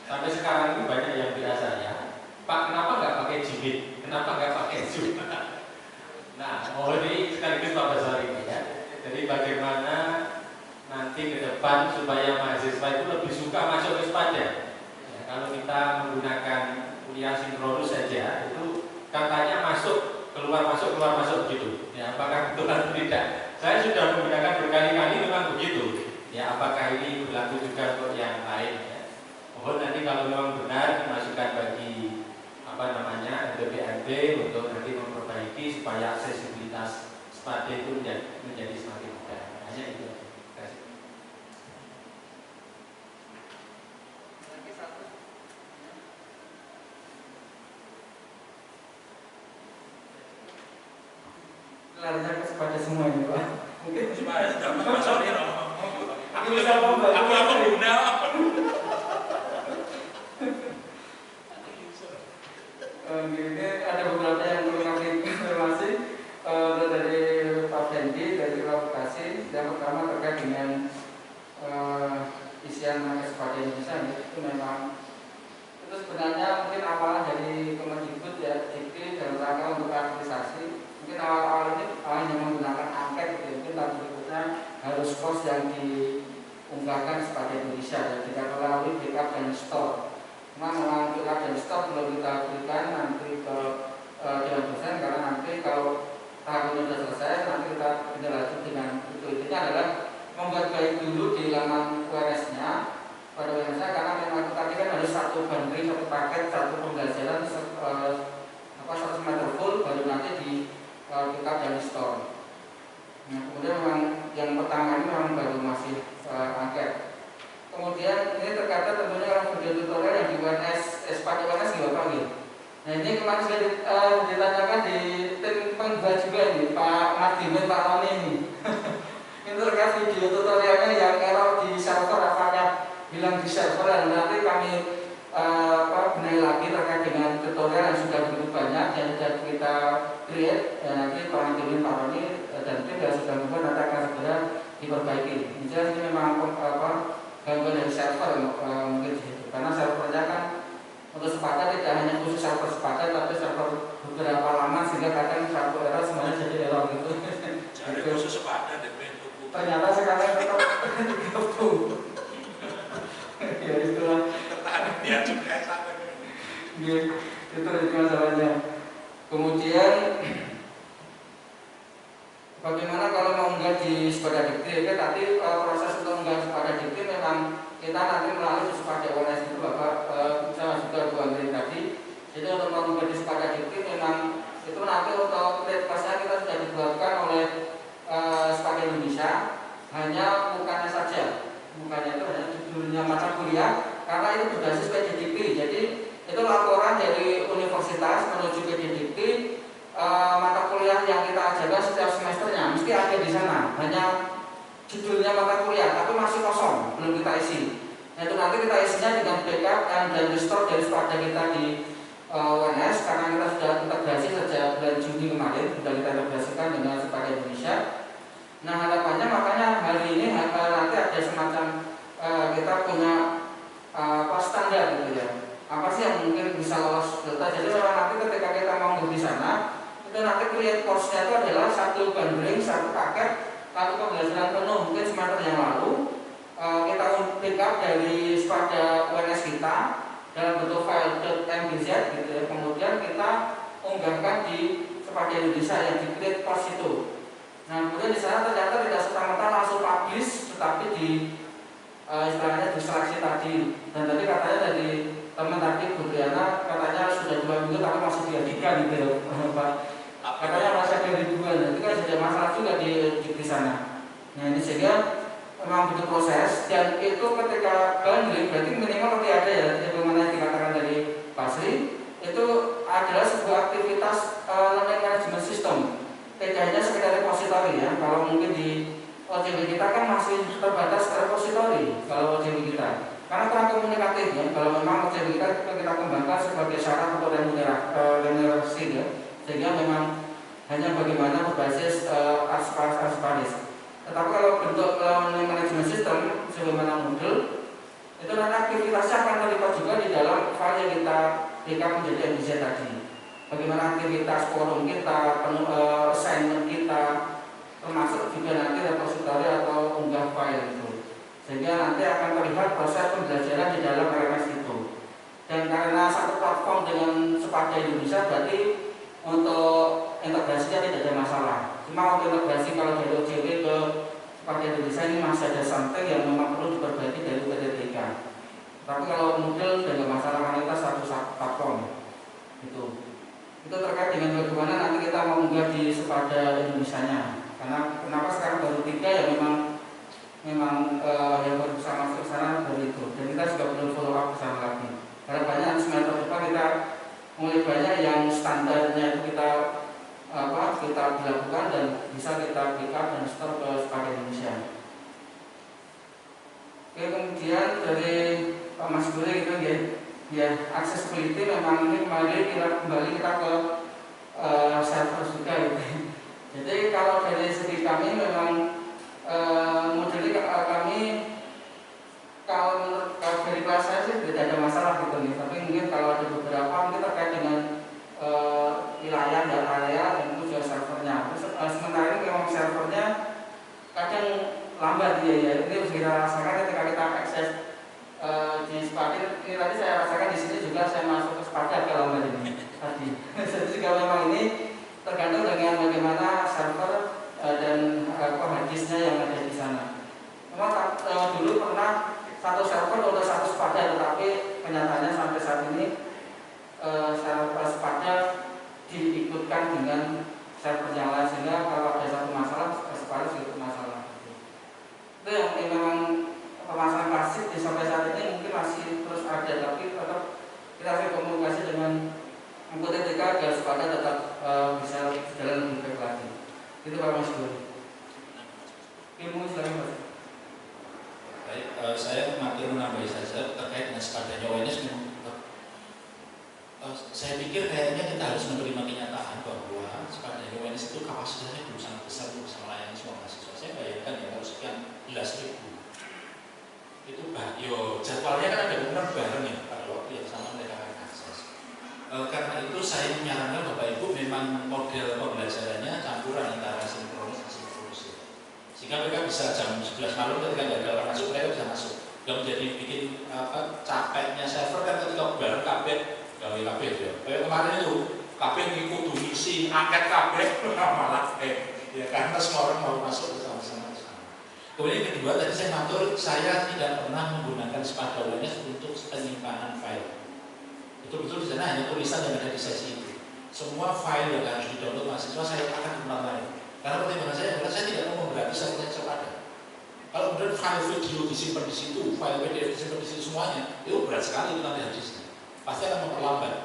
Sampai sekarang ini banyak yang bilang saya, Pak, kenapa nggak pakai jibit? Kenapa nggak pakai zoom? Nah, ini sekaligus Pak Basari ini ya. Jadi bagaimana nanti ke depan supaya mahasiswa itu lebih suka masuk ke pajak. Ya, kalau kita menggunakan kuliah sinkronus saja, itu katanya masuk keluar masuk begitu. Ya, apakah betul atau tidak? Saya sudah menggunakan berkali-kali memang begitu. Ya, apakah ini berlaku juga untuk yang lain? Ya. Mohon nanti kalau memang benar masukan bagi BPNB untuk nanti memperbaiki supaya aksesibilitas SPADE itu menjadi semakin mudah. Hanya itu. Larinya ke SPADE semua ini Pak. Mungkin aku bisa ngomong. Aku guna. Ini ada beberapa yang perlu kami konfirmasi dari Pak Fendi dari Bekasi. Yang pertama terkait dengan isian market SPADE Indonesia itu memang itu sebenarnya mungkin awalnya dari Kemendikbud ya, dikti dalam rangka untuk aktualisasi. Mungkin awal-awal ini hanya menggunakan angket, mungkin tahun berikutnya harus kos yang diunggahkan SPADE Indonesia dan tidak melalui backup dan store. Memang backup dan store belum kita berikan nanti ke Dewan Dosen karena nanti kalau tahap ini sudah selesai nanti kita lanjut dengan itu. Intinya adalah membuat baik dulu di laman WNS-nya pada WNS-nya karena memang tadi kan harus satu bundling, satu paket, satu pembelajaran 100 meter full baru nanti di backup dan store. Nah, kemudian memang yang pertama ini memang baru masih angket. Kemudian ini terkait tentunya kalau video tutorial yang di WNS, SPADE WNS juga panggil. Nah ini kemarin sudah ditanyakan di tim penjual juga ini, Pak Mas Dimin, Pak Roni ini. Ini terkait video tutorialnya yang error di server, apakah hilang di server dan nanti kami benahi lagi terkait dengan dengan tutorial yang sudah begitu banyak yang sudah kita create, nanti Pak Angelin, Pak Roni dan tim yang sudah membuat nanti akan segera diperbaiki. Ini memang gangguan dari server mungkin di situ, karena servernya kan untuk sepadan tidak hanya khusus server sepadan, tapi server beberapa lama sehingga kadang satu error semuanya jadi error gitu. Jadi khusus sepadan dan ternyata sekarang tetap digabung. Ya itulah. dia juga sama. Itu masalahnya. Kemudian bagaimana kalau mau unggah di Sepada Dikti? Ya, tadi proses untuk unggah Sepada Dikti memang kita nanti melalui Sepada ONS itu Bapak saya juga Bu Andri tadi. Jadi untuk mengunggah di Sepada Dikti memang itu nanti untuk platformnya kita sudah dibuatkan oleh Sepada Indonesia, hanya bukannya saja, bukannya itu hanya judulnya mata kuliah, karena itu berbasis PDDP. Jadi itu laporan dari universitas menuju PDDP, mata kuliah yang kita ajarkan setiap semesternya mesti ada di sana. Hanya judulnya mata kuliah, tapi masih kosong, belum kita isi. Nah, itu nanti kita isinya dengan backup dan restore dari Sepada kita di UNS, karena kita sudah integrasi sejak bulan Juni kemarin, sudah kita integrasikan dengan Sepada Indonesia. Nah, harapannya makanya hari ini nanti ada semacam kita punya standar gitu ya. Apa sih yang mungkin bisa lolos delta? Jadi memang nanti ketika kita mau di sana, itu nanti create course-nya itu adalah satu bundling, satu paket, satu pembelajaran penuh mungkin semester yang lalu. Kita pick up dari Sepada UNS kita dalam bentuk file .mbz gitu ya. Kemudian kita unggahkan di Sepada Indonesia yang di create course itu. Nah, kemudian di sana ternyata tidak serta-merta langsung publish, tetapi di istilahnya distraksi tadi. Dan tadi katanya dari teman tadi Bu Diana katanya sudah 2 minggu tapi masih diadikan gitu ya Pak. Katanya masih ada ribuan, itu kan sudah masalah juga di sana. Nah, ini sehingga memang butuh proses, dan itu ketika bundling berarti minimal nanti ada ya, bagaimana dikatakan dari Pak Sri, itu adalah sebuah aktivitas learning management system. Tidak hanya sekedar repository ya. Kalau mungkin di OJW kita kan masih terbatas repository kalau OJW kita, karena kurang komunikatif ya. Kalau memang OJW kita kembangkan sebagai syarat untuk remunerasi ya, sehingga memang hanya bagaimana berbasis arsiparis. Tetapi kalau bentuk learning management system sebagaimana Moodle, itu nanti aktivitasnya akan terlibat juga di dalam file yang kita backup menjadi MBZ tadi. Bagaimana aktivitas forum kita, assignment kita, termasuk juga nanti repository atau unggah file itu, sehingga nanti akan terlihat proses pembelajaran di dalam LMS itu. Dan karena satu platform dengan Sepada Indonesia, berarti untuk integrasinya tidak ada masalah. Cuma untuk integrasi kalau dari OJW ke Sepada Indonesia ini masih ada something yang memang perlu diperbaiki dari PDTK. Tapi kalau Moodle tidak masalah, karena kita satu platform itu. Itu terkait dengan bagaimana nanti kita mau unggah di Sepada Indonesia-nya. Karena kenapa sekarang baru 3 ya, memang yang baru bisa masuk ke sana baru itu. Dan kita juga belum follow up ke sana lagi. Karena banyak semester depan kita mulai banyak yang standarnya itu kita dilakukan dan bisa kita pick up dan store ke Sepada Indonesia. Oke, kemudian dari Pak Mas Gure gitu ya, accessibility memang ini kembali kita ke server juga gitu. Jadi kalau dari segi kami memang modelnya kami kalau menurut dari kelas saya sih tidak ada masalah gitu nih. Tapi mungkin kalau ada beberapa mungkin terkait dengan wilayah dan area dan itu juga servernya. Sementara ini memang servernya kadang lambat ya. Ini harus kita rasakan ketika kita akses di Sepada. Ini tadi saya rasakan di sini juga saya masuk ke Sepada agak lambat ini tadi. Jadi juga memang ini tergantung dengan bagaimana server dan hadisnya yang ada di sana. Memang dulu pernah satu server untuk satu Sepada, tetapi kenyataannya sampai saat ini server Sepada diikutkan dengan server yang lain, sehingga kalau ada satu masalah Sepada juga masalah. Itu yang memang permasalahan klasik sampai saat ini mungkin masih terus ada, tapi tetap kita harus komunikasi dengan PDTK agar Sepada tetap bisa jalan lebih baik lagi. Itu Pak Mas Dur. Ilmu Islam Mas. Baik, saya makin menambahi saja terkait dengan Sepadanya ONS. Saya kita harus menerima kenyataan bahwa sepada UNS itu kapasitasnya belum sangat besar untuk bisa melayani semua mahasiswa. Saya bayangkan ya kalau sekian belas ribu itu jadwalnya kan ada benar bareng ya pada waktu yang sama mereka akan akses. Karena itu saya menyarankan Bapak Ibu memang model pembelajarannya campuran antara sinkronis dan asinkronis. Sehingga mereka bisa jam 11 malam ketika nggak ada orang masuk, mereka bisa masuk. Gak menjadi bikin capeknya server kan ketika bareng kabeh gawe kabeh ya. Kayak kemarin itu kabeh ngikut misi angket kabeh malah ya karena semua orang mau masuk bersama-sama. Kemudian yang kedua tadi saya matur, saya tidak pernah menggunakan Spada UNS untuk penyimpanan file. Betul-betul di sana hanya tulisan yang ada di sesi itu. Semua file yang harus di-download mahasiswa saya akan ulang-ulang. Karena pertimbangan saya adalah saya tidak mau memberati server yang ada. Kalau kemudian file video disimpan di situ, file PDF disimpan di situ semuanya, itu berat sekali itu nanti hadisnya. Pasti akan memperlambat.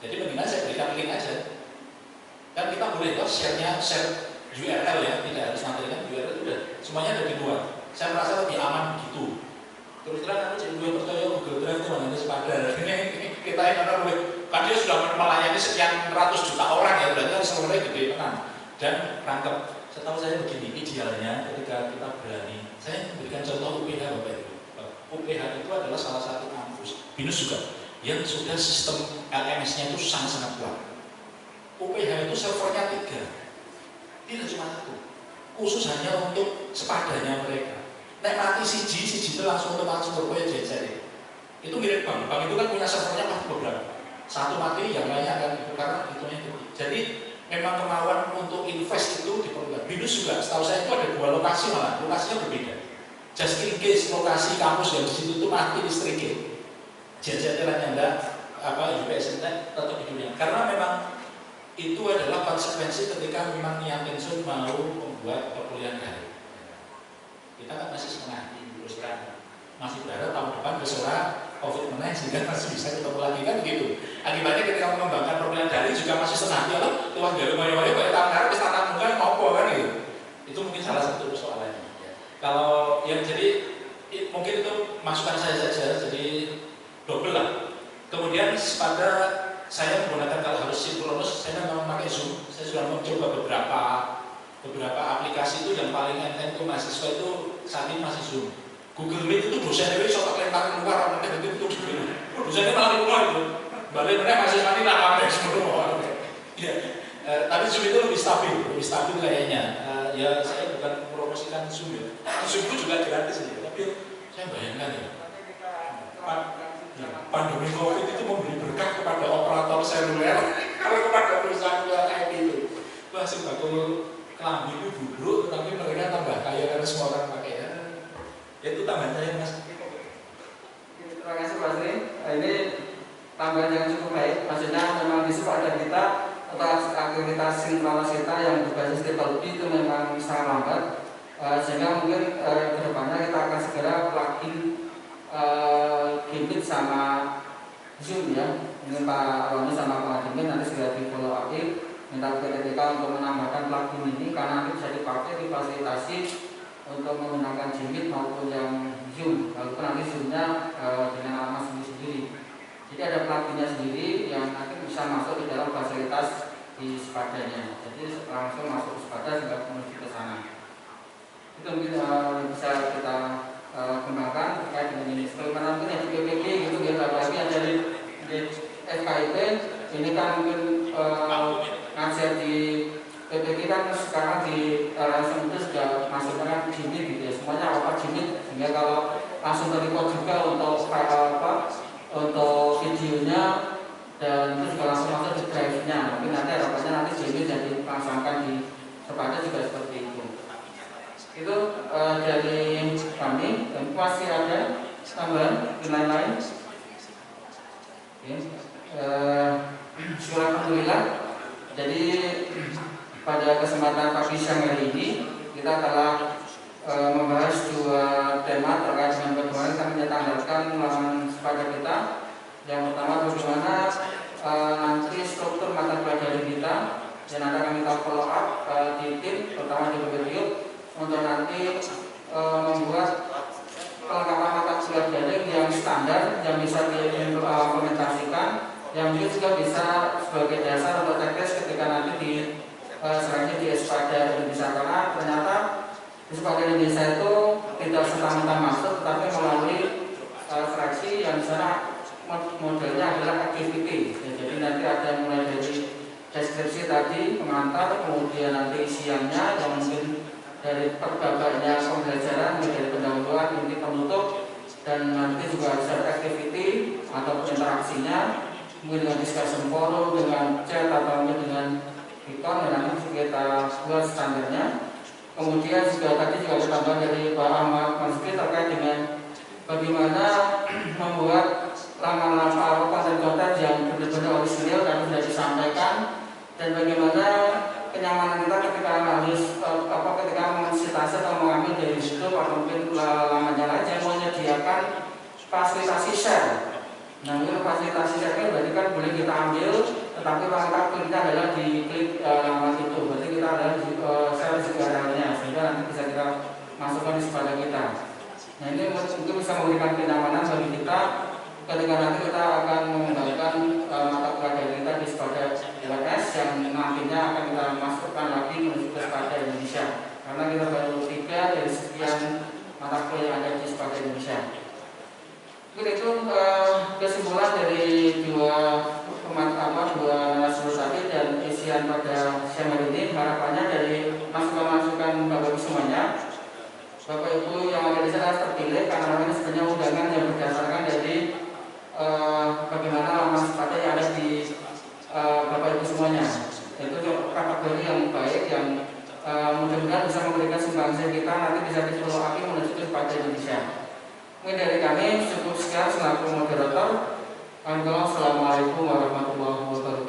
Jadi mendingan saya berikan link aja. Dan kita boleh kok share URL ya, tidak harus materikan URL udah. Semuanya ada di luar. Saya merasa lebih aman begitu. Terus terang aku jadi gue percaya Google Drive itu hanya Spada. Ini kita yang karena kan dia sudah melayani sekian ratus juta orang ya, berarti kan seluruhnya gede tenang. Dan rangkap. Setahu saya begini, idealnya ketika kita berani, saya memberikan contoh UPH Bapak Ibu. UPH itu adalah salah satu kampus, BINUS juga, yang sudah sistem LMS-nya itu sangat-sangat kuat. UPH itu servernya 3, tidak cuma 1, khusus hanya untuk Spadanya mereka. Nek mati siji itu langsung otomatis berkoya jadi. Itu mirip bank itu kan punya servernya pasti beberapa. Satu mati, yang lainnya akan itu karena hitungnya itu. Jadi memang kemauan untuk invest itu diperlukan. BINUS juga, setahu saya itu ada 2 lokasi malah, lokasinya berbeda. Just in case lokasi kampus yang di situ itu mati listriknya, jajarannya enggak UPS tetap di dunia. Karena memang itu adalah konsekuensi ketika memang Niat Pensiun mau membuat perkuliahan daring. Kita kan masih setengah terus kan, masih berharap tahun depan besok COVID-19 sehingga masih bisa ketemu lagi kan begitu. Akibatnya ketika mengembangkan perkuliahan daring juga masih setengah ya loh, tuan dari mana-mana kayak tahun harap tatap muka mau apa kan gitu. Itu mungkin salah satu persoalannya. Kalau yang jadi mungkin itu masukan saya saja, jadi double lah. Kemudian pada saya menggunakan kalau harus sinkronus, saya memang memakai Zoom. Saya sudah mencoba beberapa aplikasi itu yang paling enteng itu mahasiswa itu saat ini masih Zoom. Google Meet itu dosennya itu sok lempar keluar, nanti itu dosennya malah keluar itu. Balik mereka masih mati tak pakai semua. Ya, tapi Zoom itu lebih stabil kayaknya. Ya saya bukan mempromosikan Zoom ya. Zoom itu juga gratis ya, tapi saya bayangkan ya. Pandemi COVID itu memberi berkah kepada operator seluler, kalau kepada perusahaan IT itu. Wah, sembako kelambi itu buruk, tapi mereka tambah kaya karena semua orang pakai ya. Itu tambahan saya Mas. Terima kasih Pak Sri. Ini tambahan yang cukup baik. Maksudnya memang di Spada kita atau aktivitas sinkronis kita yang berbasis teknologi itu memang sangat lambat. Sehingga mungkin kedepannya kita akan segera plugin Gimit sama Zoom ya. Mungkin Pak Roni sama Pak Admin nanti segera di follow up, minta PTTK untuk menambahkan plugin ini karena nanti bisa dipakai difasilitasi untuk menggunakan Gimit maupun yang Zoom. Walaupun nanti Zoomnya dengan alamat sendiri. Jadi ada pluginnya sendiri yang nanti bisa masuk di dalam fasilitas di Spadanya. Jadi langsung masuk ke Spada juga menuju ke sana. Itu mungkin bisa kita kembangkan terkait dengan ini. Sebagaimana mungkin yang di PPG gitu ya, apalagi yang dari FKIP ini kan mungkin ngajar di PPG kan sekarang di langsung itu sudah masuknya kan Gimit gitu ya, semuanya apa Gimit sehingga kalau langsung terrecord juga untuk untuk videonya dan itu juga langsung masuk di drive-nya. Mungkin nanti harapannya nanti Gimit jadi dipasangkan di Spada juga seperti itu. Itu dari kami. Dan masih ada tambahan lain-lain. Alhamdulillah. Jadi pada kesempatan pagi siang hari ini kita telah membahas 2 tema terkait dengan bagaimana kita menyetandarkan Spada kita. Yang pertama bagaimana nanti struktur mata pelajaran kita dan nanti akan kita follow up di tim terutama di BPTU untuk nanti membuat kelengkapan mata pelajaran yang standar yang bisa diimplementasikan yang juga bisa sebagai dasar untuk checklist ketika nanti di seleksi di Espada Indonesia, karena ternyata di Espada Indonesia itu tidak serta-merta masuk, tetapi melalui seleksi yang di sana modelnya adalah activity. Jadi nanti ada mulai dari deskripsi tadi, pengantar, kemudian nanti isiannya yang mungkin dari perbabaknya pembelajaran, dari pendahuluan, inti penutup, dan nanti juga ada activity atau interaksinya, mungkin dengan discussion forum, dengan chat atau dengan ikon, dan nanti kita buat standarnya. Kemudian juga tadi juga ada tambahan dari Pak Ahmad Mansuri terkait dengan bagaimana membuat laman-laman konten-konten yang benar-benar orisinil dan sudah disampaikan, dan bagaimana kenyamanan kita ketika harus ketika mensitasi atau mengambil dari situ atau mungkin lamannya aja menyediakan fasilitasi share. Nah, mungkin fasilitasi share ini berarti kan boleh kita ambil, tetapi langkah kliknya adalah di klik laman itu. Berarti kita adalah di share juga realnya, sehingga nanti bisa kita masukkan di Espada kita. Nah, ini mungkin bisa memberikan kenyamanan bagi kita ketika nanti kita akan mengembangkan mata pelajaran kita di Espada LS yang nantinya akan kita masukkan lagi menuju ke Espada Indonesia, karena kita baru 3 dari sekian mata kuliah yang ada di Espada Indonesia. Mungkin itu kesimpulan dari dua narasumber tadi dan isian pada siang hari ini. Harapannya dari masukan-masukan Bapak Ibu semuanya, Bapak Ibu yang ada di sana terpilih karena ini sebenarnya undangan yang berdasarkan dari bagaimana laman Espada yang ada di Bapak Ibu semuanya. Itu kategori yang baik yang mudah-mudahan bisa memberikan sumbangsi kita nanti bisa di-follow up menuju ke Espada Indonesia. Mungkin dari kami cukup sekian selaku moderator. Assalamualaikum warahmatullahi wabarakatuh.